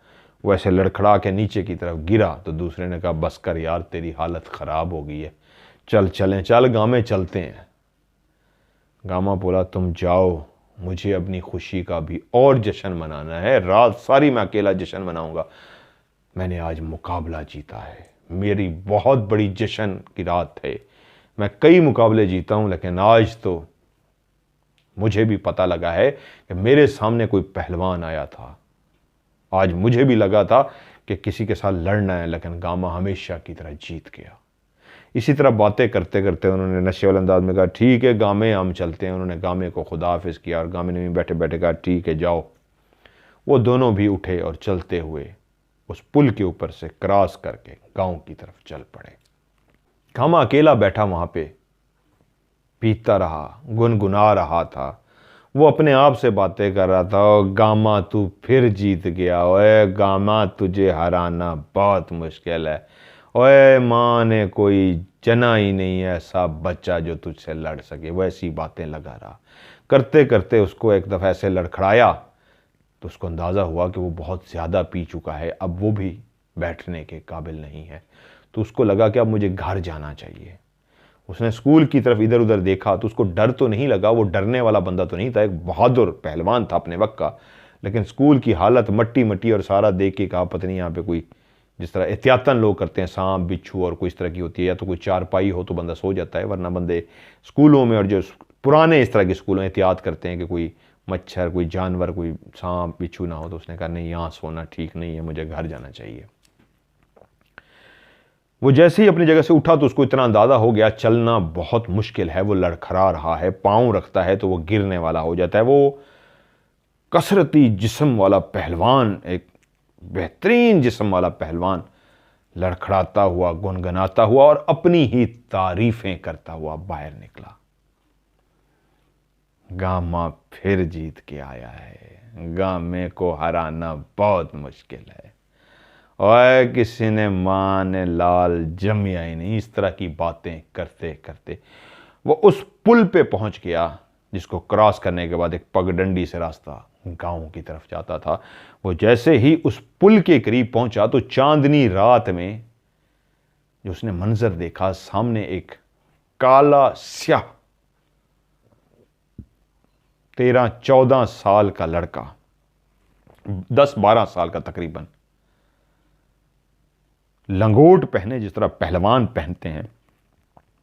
वो ऐसे लड़खड़ा के नीचे की तरफ गिरा, तो दूसरे ने कहा बस कर यार तेरी हालत ख़राब हो गई है, चल चलें, चल गामे चलते हैं। गामा बोला तुम जाओ, मुझे अपनी खुशी का भी और जश्न मनाना है। रात सारी मैं अकेला जश्न मनाऊंगा। मैंने आज मुकाबला जीता है, मेरी बहुत बड़ी जश्न की रात है। मैं कई मुकाबले जीता हूं, लेकिन आज तो मुझे भी पता लगा है कि मेरे सामने कोई पहलवान आया था। आज मुझे भी लगा था कि किसी के साथ लड़ना है, लेकिन गामा हमेशा की तरह जीत गया। इसी तरह बातें करते करते उन्होंने नशे वाले अंदाज में कहा, ठीक है गामे, हम चलते हैं। उन्होंने गामे को खुदा हाफिज किया और गामे ने भी बैठे बैठे कहा, ठीक है जाओ। वो दोनों भी उठे और चलते हुए उस पुल के ऊपर से क्रॉस करके गांव की तरफ चल पड़े। गामा अकेला बैठा वहां पे पीता रहा, गुनगुना रहा था। वो अपने आप से बातें कर रहा था, ओ गामा तू फिर जीत गया, ओए गामा तुझे हराना बहुत मुश्किल है, ओए माँ ने कोई जना ही नहीं है ऐसा बच्चा जो तुझसे लड़ सके। वो ऐसी बातें लगा रहा। करते करते उसको एक दफ़ा ऐसे लड़खड़ाया तो उसको अंदाज़ा हुआ कि वो बहुत ज़्यादा पी चुका है, अब वो भी बैठने के काबिल नहीं है। तो उसको लगा कि अब मुझे घर जाना चाहिए। उसने स्कूल की तरफ इधर उधर देखा तो उसको डर तो नहीं लगा, वो डरने वाला बंदा तो नहीं था, एक बहादुर पहलवान था अपने वक्त का। लेकिन स्कूल की हालत मट्टी मट्टी और सारा देख के कहा, पता नहीं यहाँ पे कोई जिस तरह एहतियातन लोग करते हैं, सांप बिच्छू और कोई इस तरह की होती है, या तो कोई चारपाई हो तो बंदा सो जाता है, वरना बंदे स्कूलों में और जो पुराने इस तरह के स्कूलों में एहतियात करते हैं कि कोई मच्छर, कोई जानवर, कोई सांप बिच्छू ना हो। तो उसने कहा नहीं, यहाँ सोना ठीक नहीं है, मुझे घर जाना चाहिए। वो जैसे ही अपनी जगह से उठा तो उसको इतना अंदाजा हो गया चलना बहुत मुश्किल है। वो लड़खड़ा रहा है, पाँव रखता है तो वो गिरने वाला हो जाता है। वो कसरती जिस्म वाला पहलवान, एक बेहतरीन जिस्म वाला पहलवान, लड़खड़ाता हुआ, गुनगुनाता हुआ और अपनी ही तारीफें करता हुआ बाहर निकला। गामा फिर जीत के आया है, गामे को हराना बहुत मुश्किल है, और किसी ने माँ ने लाल जमिया ही नहीं। इस तरह की बातें करते करते वो उस पुल पे पहुंच गया, जिसको क्रॉस करने के बाद एक पगडंडी से रास्ता गांव की तरफ जाता था। वो जैसे ही उस पुल के करीब पहुंचा तो चांदनी रात में जो उसने मंजर देखा, सामने एक काला स्याह 13-14 साल का लड़का, 10-12 साल का तकरीबन, लंगोट पहने जिस तरह पहलवान पहनते हैं,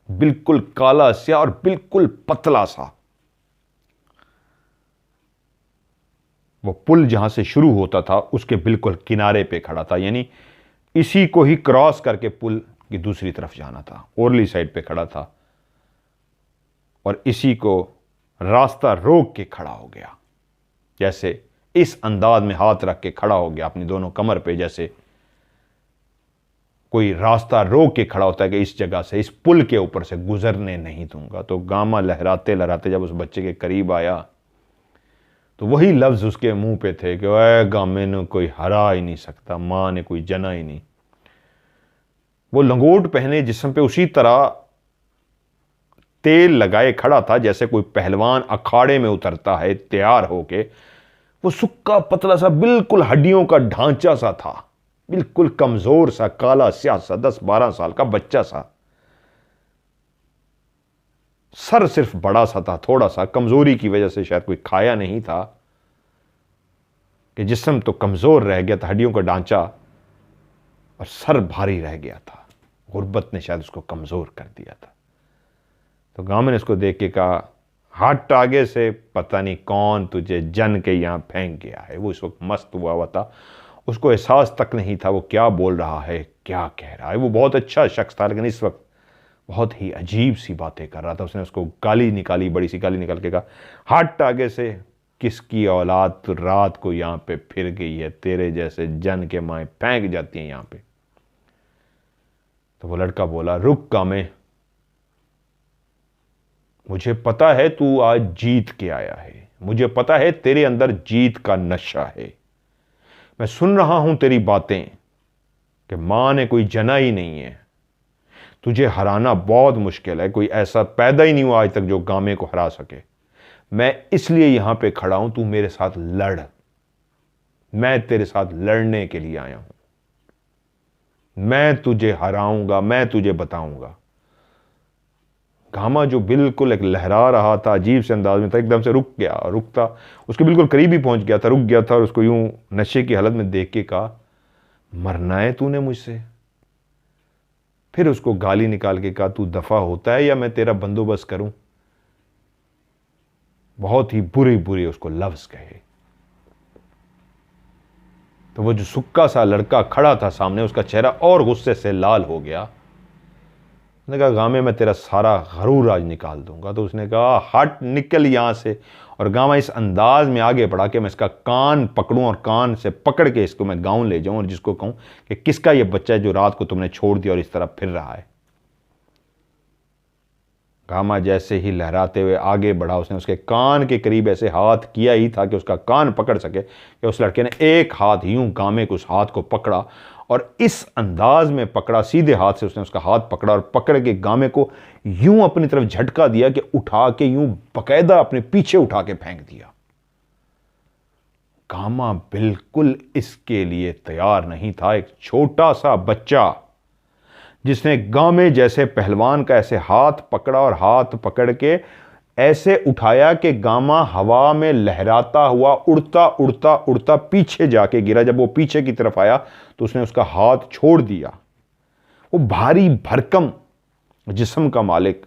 बिल्कुल काला स्याह और बिल्कुल पतला सा। वो पुल जहां से शुरू होता था उसके बिल्कुल किनारे पे खड़ा था, यानी इसी को ही क्रॉस करके पुल की दूसरी तरफ जाना था। ओरली साइड पे खड़ा था और इसी को रास्ता रोक के खड़ा हो गया, जैसे इस अंदाज में हाथ रख के खड़ा हो गया अपनी दोनों कमर पे, जैसे कोई रास्ता रोक के खड़ा होता है कि इस जगह से, इस पुल के ऊपर से गुजरने नहीं दूंगा। तो गामा लहराते लहराते जब उस बच्चे के करीब आया तो वही लफ्ज उसके मुंह पे थे कि ओए गामे ने कोई हरा ही नहीं सकता, मां ने कोई जना ही नहीं। वो लंगोट पहने जिस्म पे उसी तरह तेल लगाए खड़ा था जैसे कोई पहलवान अखाड़े में उतरता है तैयार होके। वो सुक्का पतला सा, बिल्कुल हड्डियों का ढांचा सा था, बिल्कुल कमजोर सा, काला स्याह सा, 10-12 साल का बच्चा सा। सर सिर्फ बड़ा सा था, थोड़ा सा, कमजोरी की वजह से शायद कोई खाया नहीं था कि जिस्म तो कमजोर रह गया था, हड्डियों का ढांचा, और सर भारी रह गया था। गुर्बत ने शायद उसको कमजोर कर दिया था। तो गामे ने उसको देख के कहा, हट आगे से, पता नहीं कौन तुझे जन के यहां फेंक गया है। वो इस वक्त मस्त हुआ था, उसको एहसास तक नहीं था वो क्या बोल रहा है, क्या कह रहा है। वो बहुत अच्छा शख्स था, लेकिन इस वक्त बहुत ही अजीब सी बातें कर रहा था। उसने उसको गाली निकाली, बड़ी सी गाली निकाल के कहा, हट आगे से, किसकी औलाद तो रात को यहां पे फिर गई है, तेरे जैसे जन के माएँ फेंक जाती हैं यहां पे। तो वो लड़का बोला, रुक गामे, मुझे पता है तू आज जीत के आया है, मुझे पता है तेरे अंदर जीत का नशा है। मैं सुन रहा हूं तेरी बातें कि मां ने कोई जना ही नहीं है, तुझे हराना बहुत मुश्किल है, कोई ऐसा पैदा ही नहीं हुआ आज तक जो गामे को हरा सके। मैं इसलिए यहां पे खड़ा हूं, तू मेरे साथ लड़, मैं तेरे साथ लड़ने के लिए आया हूं, मैं तुझे हराऊंगा, मैं तुझे बताऊंगा। गामा जो बिल्कुल एक लहरा रहा था, अजीब से अंदाज में था, एकदम से रुक गया, रुकता उसके बिल्कुल करीब ही पहुंच गया था, रुक गया था और उसको यूं नशे की हालत में देख के कहा, मरना है तूने मुझसे? फिर उसको गाली निकाल के कहा, तू दफा होता है या मैं तेरा बंदोबस्त करूं? बहुत ही बुरे बुरे उसको लफ्ज कहे। तो वो जो सुक्का सा लड़का खड़ा था सामने, उसका चेहरा और गुस्से से लाल हो गया। उसने कहा, गामे मैं तेरा सारा गरूर आज निकाल दूंगा। तो उसने कहा, हट, निकल यहां से। और गामा इस अंदाज में आगे बढ़ा कि मैं इसका कान पकड़ूं और कान से पकड़ के इसको मैं गांव ले जाऊं और जिसको कहूं कि किसका ये बच्चा है जो रात को तुमने छोड़ दिया और इस तरह फिर रहा है। गामा जैसे ही लहराते हुए आगे बढ़ा, उसने उसके कान के करीब ऐसे हाथ किया ही था कि उसका कान पकड़ सके, कि उस लड़के ने एक हाथ यूं गामे को उस हाथ को पकड़ा और इस अंदाज में पकड़ा, सीधे हाथ से उसने उसका हाथ पकड़ा और पकड़ के गामे को यूं अपनी तरफ झटका दिया कि उठा के यूं बकायदा अपने पीछे उठा के फेंक दिया। गामा बिल्कुल इसके लिए तैयार नहीं था। एक छोटा सा बच्चा जिसने गामे जैसे पहलवान का ऐसे हाथ पकड़ा और हाथ पकड़ के ऐसे उठाया कि गामा हवा में लहराता हुआ उड़ता उड़ता उड़ता पीछे जाके गिरा। जब वो पीछे की तरफ आया तो उसने उसका हाथ छोड़ दिया। वो भारी भरकम जिस्म का मालिक,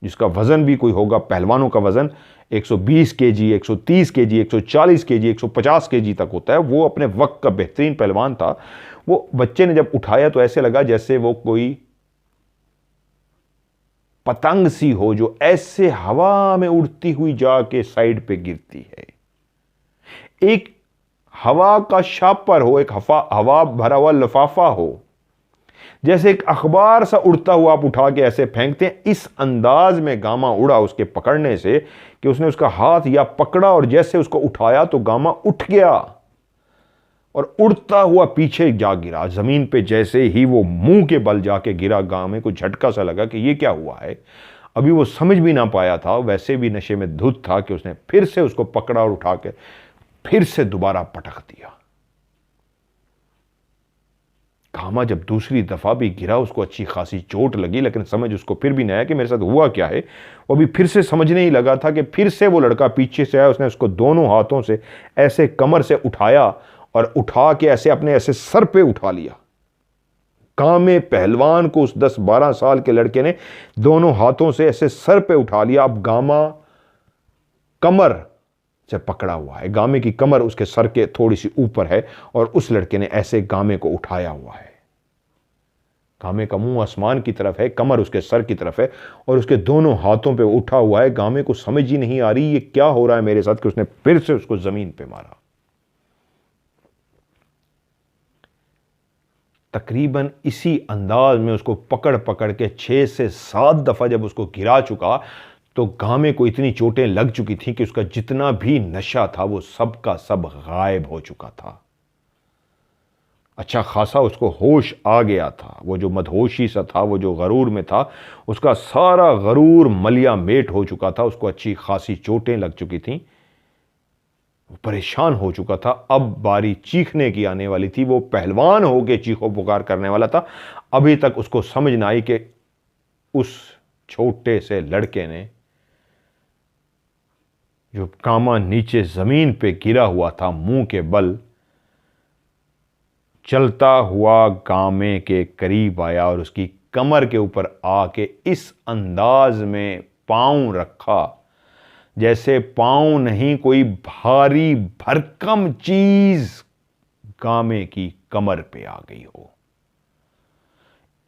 जिसका वजन भी कोई होगा, पहलवानों का वजन 120 केजी, 130 केजी, 140 केजी, 150 केजी तक होता है, वो अपने वक्त का बेहतरीन पहलवान था। वो बच्चे ने जब उठाया तो ऐसे लगा जैसे वो कोई पतंग सी हो जो ऐसे हवा में उड़ती हुई जाके साइड पे गिरती है। एक हवा का शापर हो, एक हवा भरा हुआ लिफाफा हो, जैसे एक अखबार सा उड़ता हुआ आप उठा के ऐसे फेंकते हैं, इस अंदाज में गामा उड़ा उसके पकड़ने से कि उसने उसका हाथ या पकड़ा और जैसे उसको उठाया तो गामा उठ गया और उड़ता हुआ पीछे जा गिरा जमीन पे। जैसे ही वो मुंह के बल जाके गिरा, गामे को झटका सा लगा कि ये क्या हुआ है। अभी वो समझ भी ना पाया था, वैसे भी नशे में धुत था, कि उसने फिर से उसको पकड़ा और उठा के फिर से दोबारा पटक दिया। गामा जब दूसरी दफा भी गिरा, उसको अच्छी खासी चोट लगी, लेकिन समझ उसको फिर भी नहीं आया कि मेरे साथ हुआ क्या है। वो भी फिर से समझने ही लगा था कि फिर से वो लड़का पीछे से आया। उसने उसको दोनों हाथों से ऐसे कमर से उठाया और उठा के ऐसे अपने ऐसे सर पे उठा लिया। गामे पहलवान को उस 10-12 साल के लड़के ने दोनों हाथों से ऐसे सर पे उठा लिया। अब गामा कमर से पकड़ा हुआ है, गामे की कमर उसके सर के थोड़ी सी ऊपर है और उस लड़के ने ऐसे गामे को उठाया हुआ है। गामे का मुंह आसमान की तरफ है, कमर उसके सर की तरफ है और उसके दोनों हाथों पे उठा हुआ है। गामे को समझ ही नहीं आ रही ये क्या हो रहा है मेरे साथ, कि उसने फिर से उसको जमीन पे मारा। तकरीबन इसी अंदाज में उसको पकड़ पकड़ के 6 से 7 दफा जब उसको गिरा चुका तो गामे को इतनी चोटें लग चुकी थी कि उसका जितना भी नशा था वो सब का सब गायब हो चुका था। अच्छा खासा उसको होश आ गया था। वो जो मदहोशी सा था, वो जो गरूर में था, उसका सारा गरूर मलिया मेट हो चुका था। उसको अच्छी खासी चोटें लग चुकी थीं, परेशान हो चुका था। अब बारी चीखने की आने वाली थी। वो पहलवान होके चीखो पुकार करने वाला था। अभी तक उसको समझ ना आई कि उस छोटे से लड़के ने, जो गामा नीचे जमीन पे गिरा हुआ था मुंह के बल, चलता हुआ गामे के करीब आया और उसकी कमर के ऊपर आके इस अंदाज में पांव रखा जैसे पांव नहीं, कोई भारी भरकम चीज गामे की कमर पे आ गई हो।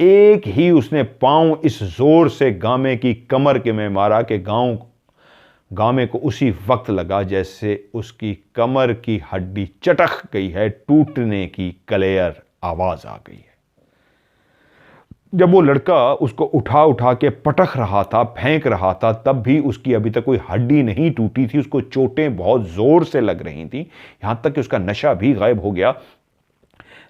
एक ही उसने पांव इस जोर से गामे की कमर के में मारा कि गामे को उसी वक्त लगा जैसे उसकी कमर की हड्डी चटक गई है, टूटने की क्लियर आवाज आ गई है। जब वो लड़का उसको उठा उठा के पटक रहा था, फेंक रहा था, तब भी उसकी अभी तक कोई हड्डी नहीं टूटी थी। उसको चोटें बहुत जोर से लग रही थी, यहां तक कि उसका नशा भी गायब हो गया।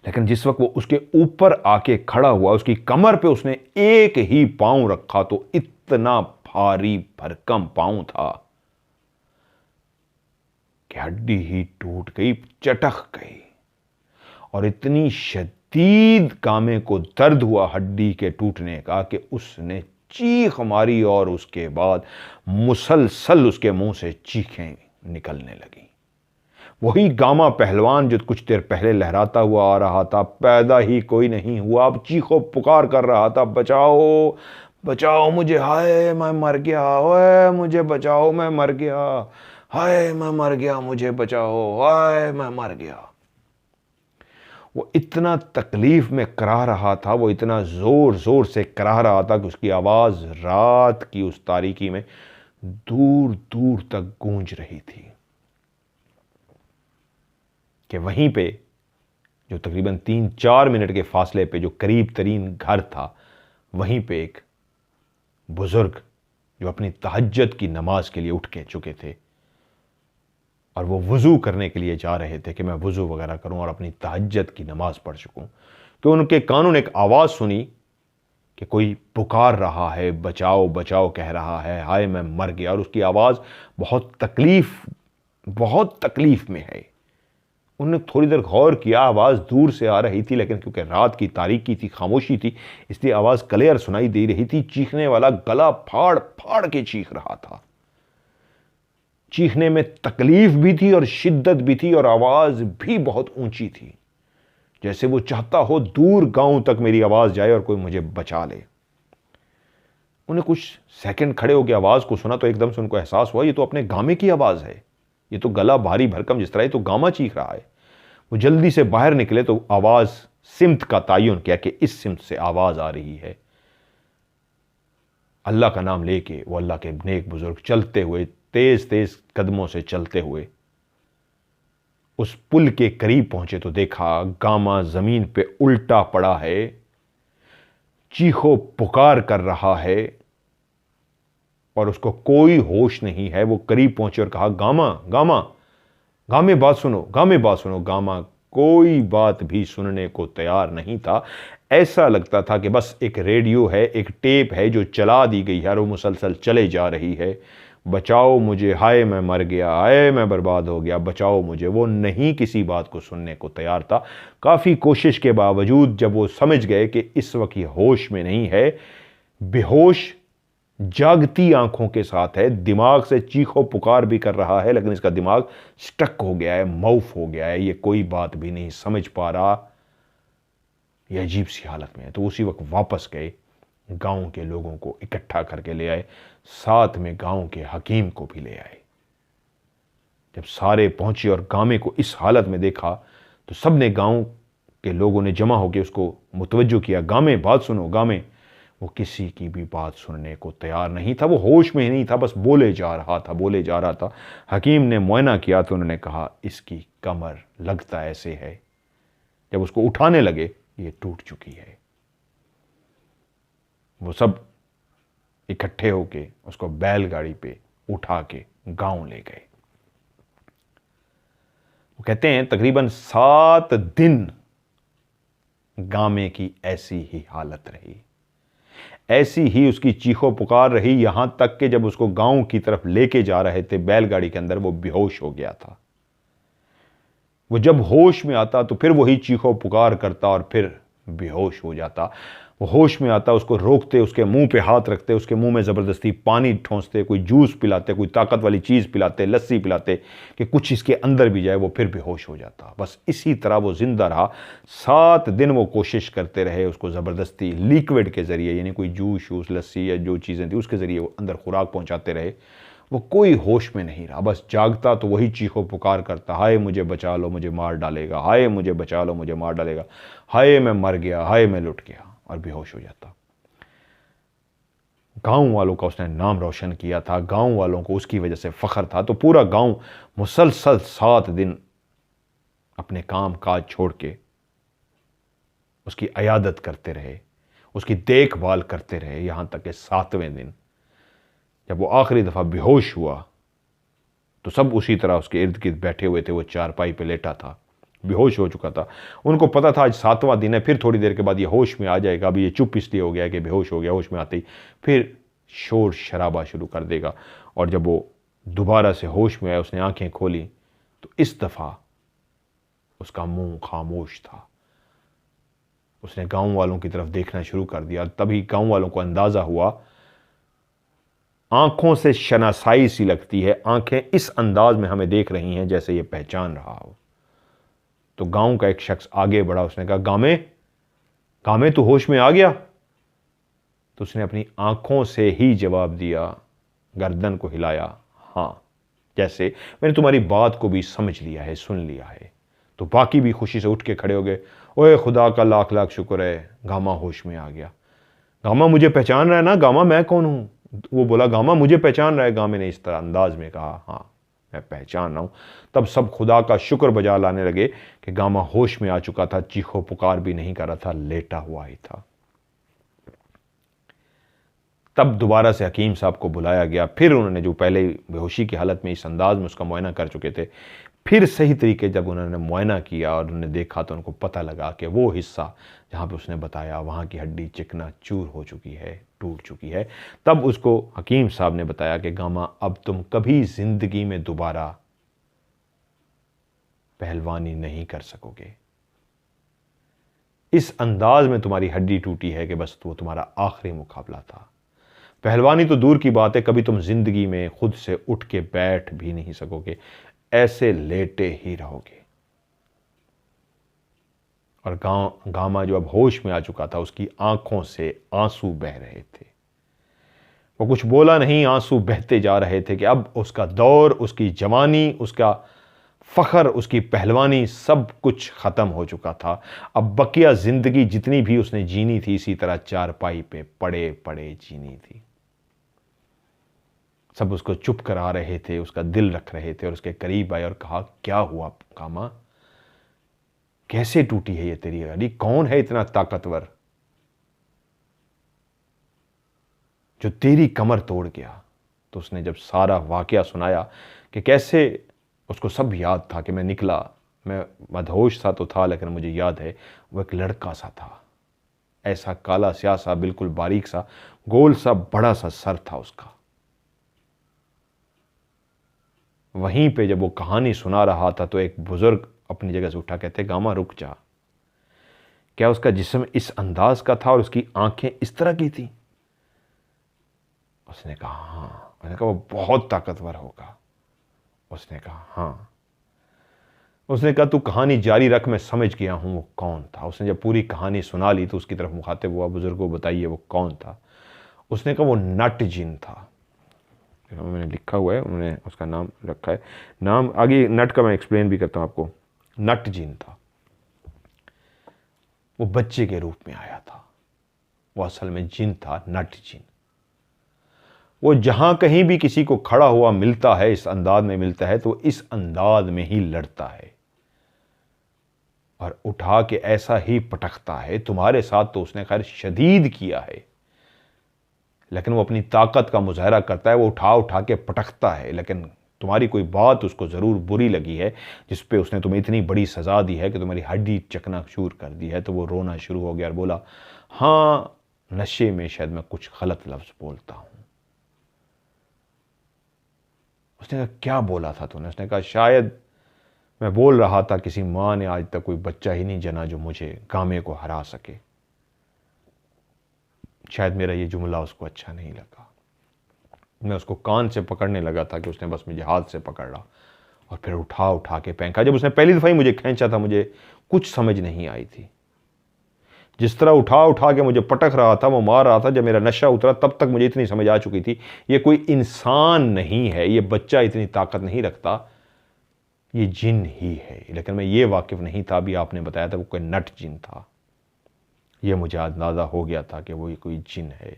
लेकिन जिस वक्त वो उसके ऊपर आके खड़ा हुआ, उसकी कमर पे उसने एक ही पांव रखा तो इतना भारी भरकम पांव था कि हड्डी ही टूट गई, चटक गई। और इतनी शदीद गामे को दर्द हुआ हड्डी के टूटने का कि उसने चीख मारी और उसके बाद मुसलसल उसके मुंह से चीखें निकलने लगी। वही गामा पहलवान जो कुछ देर पहले लहराता हुआ आ रहा था, पैदा ही कोई नहीं हुआ, अब चीखो पुकार कर रहा था, बचाओ बचाओ मुझे, हाय मैं मर गया, ओए मुझे बचाओ मैं मर गया, हाय मैं मर गया, मुझे बचाओ, हाय मैं मर गया। वो इतना तकलीफ में कराह रहा था, वो इतना जोर जोर से कराह रहा था कि उसकी आवाज रात की उस तारीकी में दूर दूर तक गूंज रही थी। कि वहीं पे जो तकरीबन 3-4 मिनट के फासले पे जो करीब तरीन घर था, वहीं पे एक बुजुर्ग जो अपनी तहज्जुद की नमाज के लिए उठ के चुके थे और वो वुजू करने के लिए जा रहे थे कि मैं वुजू वगैरह करूं और अपनी तहज्जुद की नमाज पढ़ सकूं, कि उनके कानों ने एक आवाज़ सुनी कि कोई पुकार रहा है, बचाओ बचाओ कह रहा है, हाय मैं मर गया। और उसकी आवाज़ बहुत तकलीफ में है। उन्होंने थोड़ी देर गौर किया, आवाज़ दूर से आ रही थी, लेकिन क्योंकि रात की तारीकी थी, खामोशी थी, इसलिए आवाज़ क्लियर सुनाई दे रही थी। चीखने वाला गला फाड़ फाड़ के चीख रहा था। चीखने में तकलीफ भी थी और शिद्दत भी थी और आवाज़ भी बहुत ऊंची थी, जैसे वो चाहता हो दूर गांव तक मेरी आवाज़ जाए और कोई मुझे बचा ले। उन्हें कुछ सेकंड खड़े होकर आवाज़ को सुना तो एकदम से उनको एहसास हुआ, ये तो अपने गामे की आवाज़ है, ये तो गला भारी भरकम जिस तरह, ये तो गामा चीख रहा है। वो जल्दी से बाहर निकले तो आवाज़ सिमत का तायुन किया कि इस सिमत से आवाज़ आ रही है। अल्लाह का नाम लेके वो अल्लाह के नेक बुजुर्ग चलते हुए, तेज तेज कदमों से चलते हुए उस पुल के करीब पहुंचे तो देखा गामा जमीन पे उल्टा पड़ा है, चीखो पुकार कर रहा है और उसको कोई होश नहीं है। वो करीब पहुंचे और कहा, गामा गामा गामे बात सुनो, गामे बात सुनो। गामा कोई बात भी सुनने को तैयार नहीं था। ऐसा लगता था कि बस एक रेडियो है, एक टेप है जो चला दी गई है और वो मुसलसल चले जा रही है, बचाओ मुझे, हाय मैं मर गया, हाय मैं बर्बाद हो गया, बचाओ मुझे। वो नहीं किसी बात को सुनने को तैयार था। काफ़ी कोशिश के बावजूद जब वो समझ गए कि इस वक्त ये होश में नहीं है, बेहोश जागती आंखों के साथ है, दिमाग से चीखो पुकार भी कर रहा है, लेकिन इसका दिमाग स्टक हो गया है, मौफ हो गया है, ये कोई बात भी नहीं समझ पा रहा, ये अजीब सी हालत में है। तो उसी वक्त वापस गए, गांव के लोगों को इकट्ठा करके ले आए, साथ में गांव के हकीम को भी ले आए। जब सारे पहुंचे और गामे को इस हालत में देखा तो सबने, गांव के लोगों ने जमा होकर उसको मुतवज्जो किया, गामे बात सुनो, गामे। वो किसी की भी बात सुनने को तैयार नहीं था, वो होश में ही नहीं था, बस बोले जा रहा था, बोले जा रहा था। हकीम ने मुआयना किया तो उन्होंने कहा, इसकी कमर लगता ऐसे है, जब उसको उठाने लगे ये टूट चुकी है। वो सब इकट्ठे होके उसको बैलगाड़ी पे उठा के गांव ले गए। वो कहते हैं तकरीबन 7 दिन गामे की ऐसी ही हालत रही, ऐसी ही उसकी चीखों पुकार रही, यहां तक कि जब उसको गांव की तरफ लेके जा रहे थे बैलगाड़ी के अंदर, वो बेहोश हो गया था। वो जब होश में आता तो फिर वही चीखों पुकार करता और फिर बेहोश हो जाता। वो होश में आता, उसको रोकते, उसके मुंह पे हाथ रखते, उसके मुंह में ज़बरदस्ती पानी ठोंसते, कोई जूस पिलाते, कोई ताकत वाली चीज़ पिलाते, लस्सी पिलाते कि कुछ इसके अंदर भी जाए, वो फिर बेहोश हो जाता। बस इसी तरह वो जिंदा रहा। 7 दिन वो कोशिश करते रहे, उसको ज़बरदस्ती लिक्विड के ज़रिए, यानी कोई जूस शूस लस्सी या जो चीज़ें थी उसके ज़रिए वो अंदर खुराक पहुँचाते रहे। वो कोई होश में नहीं रहा, बस जागता तो वही चीखो पुकार करता, हाय मुझे बचा लो, मुझे मार डालेगा, हाय मुझे बचा लो, मुझे मार डालेगा, हाय मैं मर गया, हाय मैं लुट गया, और बेहोश हो जाता। गांव वालों का उसने नाम रोशन किया था, गांव वालों को उसकी वजह से फख्र था। तो पूरा गांव मुसलसल 7 दिन अपने काम काज छोड़ के उसकी अयादत करते रहे, उसकी देखभाल करते रहे, यहां तक कि 7वें दिन जब वो आखिरी दफ़ा बेहोश हुआ तो सब उसी तरह उसके इर्द गिर्द बैठे हुए थे। वो चारपाई पे लेटा था, बेहोश हो चुका था। उनको पता था आज 7वां दिन है, फिर थोड़ी देर के बाद ये होश में आ जाएगा। अभी ये चुप इसलिए हो गया कि बेहोश हो गया, होश में आते ही फिर शोर शराबा शुरू कर देगा। और जब वो दोबारा से होश में आया, उसने आंखें खोली तो इस दफ़ा उसका मुंह खामोश था। उसने गांव वालों की तरफ देखना शुरू कर दिया। तभी गांव वालों को अंदाज़ा हुआ आंखों से शनासाई सी लगती है, आंखें इस अंदाज में हमें देख रही हैं जैसे ये पहचान रहा हो। तो गांव का एक शख्स आगे बढ़ा, उसने कहा, गामे गामे तू होश में आ गया? तो उसने अपनी आंखों से ही जवाब दिया, गर्दन को हिलाया, हाँ, जैसे मैंने तुम्हारी बात को भी समझ लिया है, सुन लिया है। तो बाकी भी खुशी से उठ के खड़े हो गए। ओए खुदा का लाख लाख शुक्र है, गामा होश में आ गया। गामा मुझे पहचान रहा है ना? गामा मैं कौन हूं? वो बोला, गामा मुझे पहचान रहा है? गामे ने इस तरह अंदाज में कहा, हाँ मैं पहचान रहा हूं। तब सब खुदा का शुक्र बजा लाने लगे कि गामा होश में आ चुका था, चीखो पुकार भी नहीं कर रहा था, लेटा हुआ ही था। तब दोबारा से हकीम साहब को बुलाया गया। फिर उन्होंने, जो पहले बेहोशी की हालत में इस अंदाज में उसका मुआयना कर चुके थे, फिर सही तरीके जब उन्होंने मुआयना किया और उन्होंने देखा तो उनको पता लगा कि वो हिस्सा जहाँ पे उसने बताया वहाँ की हड्डी चिकना चूर हो चुकी है, टूट चुकी है। तब उसको हकीम साहब ने बताया कि गामा, अब तुम कभी जिंदगी में दोबारा पहलवानी नहीं कर सकोगे। इस अंदाज में तुम्हारी हड्डी टूटी है कि बस वो तुम्हारा आखिरी मुकाबला था। पहलवानी तो दूर की बात है, कभी तुम जिंदगी में खुद से उठ के बैठ भी नहीं सकोगे, ऐसे लेटे ही रहोगे। और गामा जो अब होश में आ चुका था, उसकी आंखों से आंसू बह रहे थे। वो कुछ बोला नहीं, आंसू बहते जा रहे थे कि अब उसका दौर, उसकी जवानी, उसका फख्र, उसकी पहलवानी, सब कुछ खत्म हो चुका था। अब बकिया जिंदगी जितनी भी उसने जीनी थी, इसी तरह चारपाई पे पड़े पड़े जीनी थी। सब उसको चुप करा रहे थे, उसका दिल रख रहे थे और उसके करीब आए और कहा, क्या हुआ गामा? कैसे टूटी है ये तेरी हड्डी? कौन है इतना ताकतवर जो तेरी कमर तोड़ गया? तो उसने जब सारा वाकया सुनाया कि कैसे उसको सब याद था कि मैं निकला, मैं मदहोश सा तो था, लेकिन मुझे याद है वो एक लड़का सा था, ऐसा काला स्याह सा, बिल्कुल बारीक सा, गोल सा, बड़ा सा सर था उसका। वहीं पे जब वो कहानी सुना रहा था तो एक बुजुर्ग अपनी जगह से उठा, कहते, गामा रुक जा, क्या उसका जिस्म इस अंदाज का था और उसकी आंखें इस तरह की थी? उसने कहा, हाँ। उसने कहा, वो बहुत ताकतवर होगा? उसने कहा, हाँ। उसने कहा, तू कहानी जारी रख, मैं समझ गया हूं वो कौन था। उसने जब पूरी कहानी सुना ली तो उसकी तरफ मुखातिब हुआ, बुजुर्ग को बताइए वो कौन था? उसने कहा, वो नट जिन था। मैंने लिखा हुआ है, उन्होंने उसका नाम रखा है, नाम आगे नट का मैं एक्सप्लेन भी करता हूं आपको। नट जिन था, वो बच्चे के रूप में आया था, वो असल में जिन था, नट जिन। वो जहां कहीं भी किसी को खड़ा हुआ मिलता है, इस अंदाज में मिलता है, तो इस अंदाज में ही लड़ता है और उठा के ऐसा ही पटकता है। तुम्हारे साथ तो उसने खैर शदीद किया है, लेकिन वो अपनी ताकत का मुजाहरा करता है, वो उठा उठा के पटकता है। लेकिन तुम्हारी कोई बात उसको ज़रूर बुरी लगी है, जिस पे उसने तुम्हें इतनी बड़ी सज़ा दी है कि तुम्हारी हड्डी चकनाचूर कर दी है। तो वो रोना शुरू हो गया और बोला, हाँ, नशे में शायद मैं कुछ गलत लफ्ज़ बोलता हूँ। उसने कहा, क्या बोला था तूने? उसने कहा, शायद मैं बोल रहा था किसी माँ ने आज तक कोई बच्चा ही नहीं जना जो मुझे, गामे को हरा सके। शायद मेरा ये जुमला उसको अच्छा नहीं लगा। मैं उसको कान से पकड़ने लगा था कि उसने बस मुझे हाथ से पकड़ ला और फिर उठा उठा के फेंका। जब उसने पहली दफ़ा ही मुझे खींचा था, मुझे कुछ समझ नहीं आई थी। जिस तरह उठा उठा के मुझे पटक रहा था, वो मार रहा था, जब मेरा नशा उतरा तब तक मुझे इतनी समझ आ चुकी थी, ये कोई इंसान नहीं है, ये बच्चा इतनी ताकत नहीं रखता, ये जिन ही है। लेकिन मैं ये वाकिफ नहीं था, अभी आपने बताया था वो कोई नट जिन था। ये मुझे अंदाज़ा हो गया था कि वो कोई जिन है,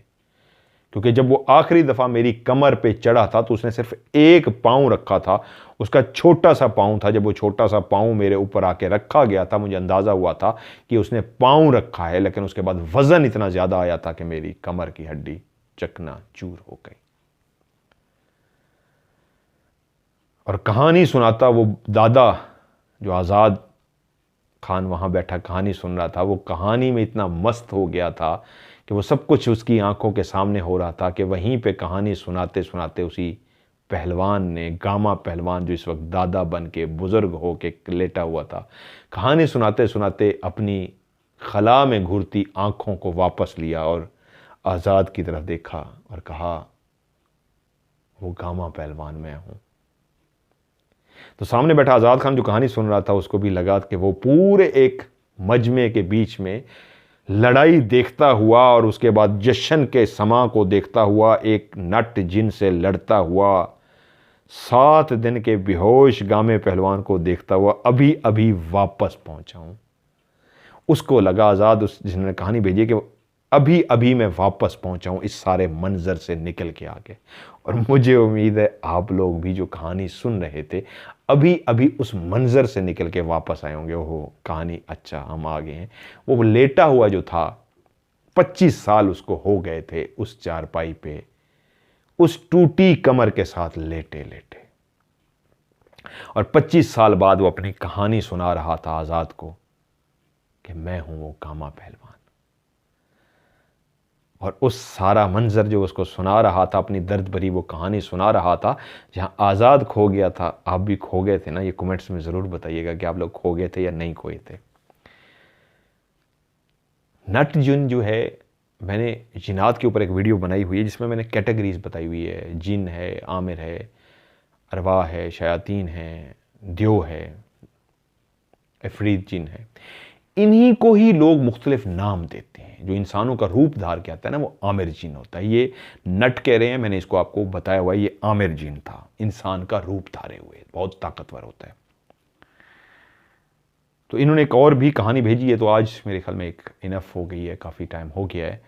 क्योंकि जब वो आखिरी दफ़ा मेरी कमर पे चढ़ा था तो उसने सिर्फ एक पाँव रखा था, उसका छोटा सा पाँव था। जब वो छोटा सा पाँव मेरे ऊपर आके रखा गया था, मुझे अंदाज़ा हुआ था कि उसने पाँव रखा है, लेकिन उसके बाद वज़न इतना ज़्यादा आया था कि मेरी कमर की हड्डी चकना चूर हो गई। और कहानी सुनाता वो दादा, जो आज़ाद खान वहाँ बैठा कहानी सुन रहा था, वो कहानी में इतना मस्त हो गया था कि वो सब कुछ उसकी आंखों के सामने हो रहा था कि वहीं पे कहानी सुनाते सुनाते उसी पहलवान ने, गामा पहलवान जो इस वक्त दादा बन के बुज़ुर्ग हो के लेटा हुआ था, कहानी सुनाते सुनाते अपनी खला में घूरती आंखों को वापस लिया और आज़ाद की तरफ देखा और कहा, वो गामा पहलवान मैं हूं। तो सामने बैठा आज़ाद खान जो कहानी सुन रहा था उसको भी लगा कि वो पूरे एक मजमे के बीच में लड़ाई देखता हुआ और उसके बाद जश्न के समा को देखता हुआ एक नट जिन से लड़ता हुआ 7 दिन के बेहोश गामे पहलवान को देखता हुआ अभी अभी वापस पहुंचा हूं। उसको लगा आज़ाद, उस जिसने कहानी भेजी, कि अभी अभी मैं वापस पहुंचा हूं इस सारे मंजर से निकल के आगे। और मुझे उम्मीद है आप लोग भी जो कहानी सुन रहे थे अभी अभी उस मंजर से निकल के वापस आए होंगे। ओहो कहानी, अच्छा हम आ गए हैं। वो लेटा हुआ जो था 25 साल उसको हो गए थे उस चारपाई पे, उस टूटी कमर के साथ लेटे लेटे, और 25 साल बाद वो अपनी कहानी सुना रहा था आज़ाद को कि मैं हूं वो गामा पहलवान। और उस सारा मंजर जो उसको सुना रहा था, अपनी दर्द भरी वो कहानी सुना रहा था, जहां आज़ाद खो गया था। आप भी खो गए थे ना? ये कमेंट्स में ज़रूर बताइएगा कि आप लोग खो गए थे या नहीं खोए थे। नट जिन जो है, मैंने जिन्नात के ऊपर एक वीडियो बनाई हुई है जिसमें मैंने कैटेगरीज बताई हुई है। जिन है, आमिर है, अरवाह है, शयातीन है, द्यो है, अफरीद जिन है। इन्हीं को ही लोग मुख्तलिफ नाम देते हैं। जो इंसानों का रूप धार के आता है ना, वो आमिर जिन होता है। ये नट कह रहे हैं, मैंने इसको आपको बताया हुआ है, ये आमिर जिन था, इंसान का रूप धारे हुए, बहुत ताकतवर होता है। तो इन्होंने एक और भी कहानी भेजी है, तो आज मेरे ख्याल में एक इनफ हो गई है, काफ़ी टाइम हो गया है।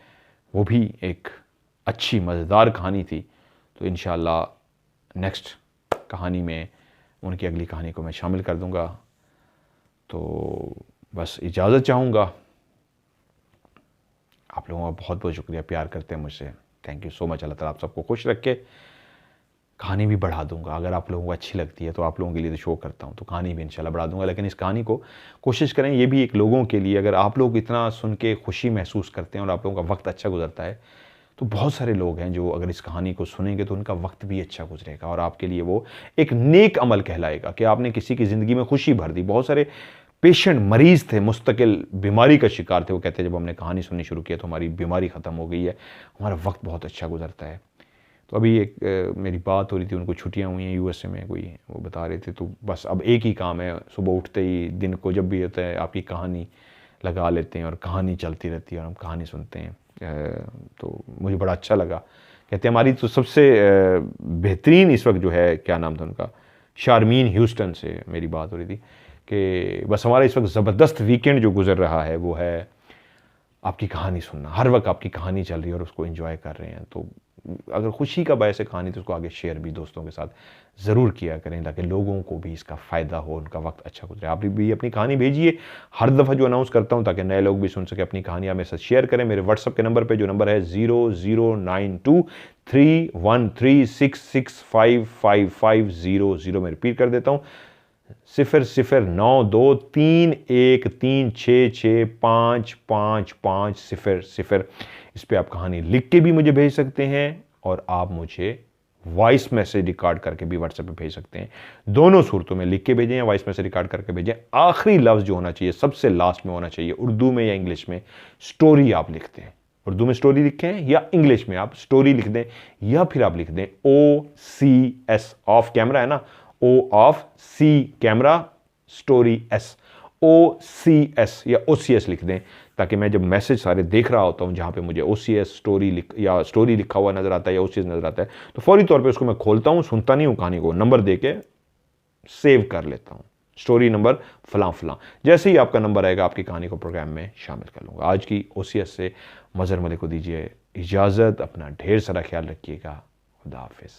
वो भी एक अच्छी मज़ेदार कहानी थी। तो इंशाअल्लाह नेक्स्ट कहानी में उनकी अगली कहानी को मैं शामिल कर दूंगा। तो बस इजाज़त चाहूँगा। आप लोगों का बहुत बहुत शुक्रिया, प्यार करते हैं मुझसे। Thank you so much. Allah ताला आप सबको खुश रखे। कहानी भी बढ़ा दूंगा, अगर आप लोगों को अच्छी लगती है तो आप लोगों के लिए तो शो करता हूँ, तो कहानी भी इंशाल्लाह बढ़ा दूंगा। लेकिन इस कहानी को कोशिश करें, ये भी एक लोगों के लिए, अगर आप लोग इतना सुन के खुशी महसूस करते हैं और आप लोगों का वक्त अच्छा गुजरता है, तो बहुत सारे लोग हैं जो अगर इस कहानी को सुनेंगे तो उनका वक्त भी अच्छा गुजरेगा और आपके लिए वो एक नेक अमल कहलाएगा कि आपने किसी की ज़िंदगी में खुशी भर दी। बहुत सारे पेशेंट, मरीज़ थे, मुस्तकिल बीमारी का शिकार थे, वो कहते हैं जब हमने कहानी सुननी शुरू किया तो हमारी बीमारी ख़त्म हो गई है, हमारा वक्त बहुत अच्छा गुजरता है। तो अभी एक मेरी बात हो रही थी, उनको छुट्टियां हुई हैं यूएसए में, कोई वो बता रहे थे, तो बस अब एक ही काम है, सुबह उठते ही दिन को जब भी होता है आपकी कहानी लगा लेते हैं और कहानी चलती रहती है और हम कहानी सुनते हैं। तो मुझे बड़ा अच्छा लगा। कहते हैं हमारी तो सबसे बेहतरीन इस वक्त जो है, क्या नाम था उनका, शारमीन ह्यूस्टन से मेरी बात हो रही थी कि बस हमारा इस वक्त ज़बरदस्त वीकेंड जो गुजर रहा है वो है आपकी कहानी सुनना। हर वक्त आपकी कहानी चल रही है और उसको एंजॉय कर रहे हैं। तो अगर खुशी का बायस है कहानी तो उसको आगे शेयर भी दोस्तों के साथ ज़रूर किया करें ताकि लोगों को भी इसका फ़ायदा हो, उनका वक्त अच्छा गुजरे। आप भी अपनी कहानी भेजिए, हर दफ़ा जो अनाउंस करता हूँ ताकि नए लोग भी सुन सके। अपनी कहानियाँ मेरे साथ शेयर करें मेरे व्हाट्सअप के नंबर पर, जो नंबर है 00923136655500। मैं रिपीट कर देता हूँ, 00923136655500। इस पर आप कहानी लिख के भी मुझे भेज सकते हैं और आप मुझे वॉइस मैसेज रिकॉर्ड करके भी व्हाट्सएप पे भेज सकते हैं। दोनों सूरतों में लिख के भेजें या वॉइस मैसेज रिकॉर्ड करके भेजें। आखिरी लफ्ज़ जो होना चाहिए सबसे लास्ट में होना चाहिए, उर्दू में या इंग्लिश में। स्टोरी आप लिखते हैं, उर्दू में स्टोरी लिखें या इंग्लिश में आप स्टोरी लिख दें, या फिर आप लिख दें OCS, ऑफ कैमरा है ना, O of C camera, story S, OCS या OCS लिख दें, ताकि मैं जब मैसेज सारे देख रहा होता हूँ जहाँ पे मुझे OCS स्टोरी या स्टोरी लिखा हुआ नज़र आता है या OCS नज़र आता है, तो फौरी तौर पे उसको मैं खोलता हूँ, सुनता नहीं हूँ कहानी को, नंबर दे के सेव कर लेता हूँ, स्टोरी नंबर फलां फलां। जैसे ही आपका नंबर आएगा आपकी कहानी को प्रोग्राम में शामिल कर लूँगा। आज की OCS से मज़हर मलिक को दीजिए इजाज़त। अपना ढेर सारा ख्याल रखिएगा। खुदा हाफिज़।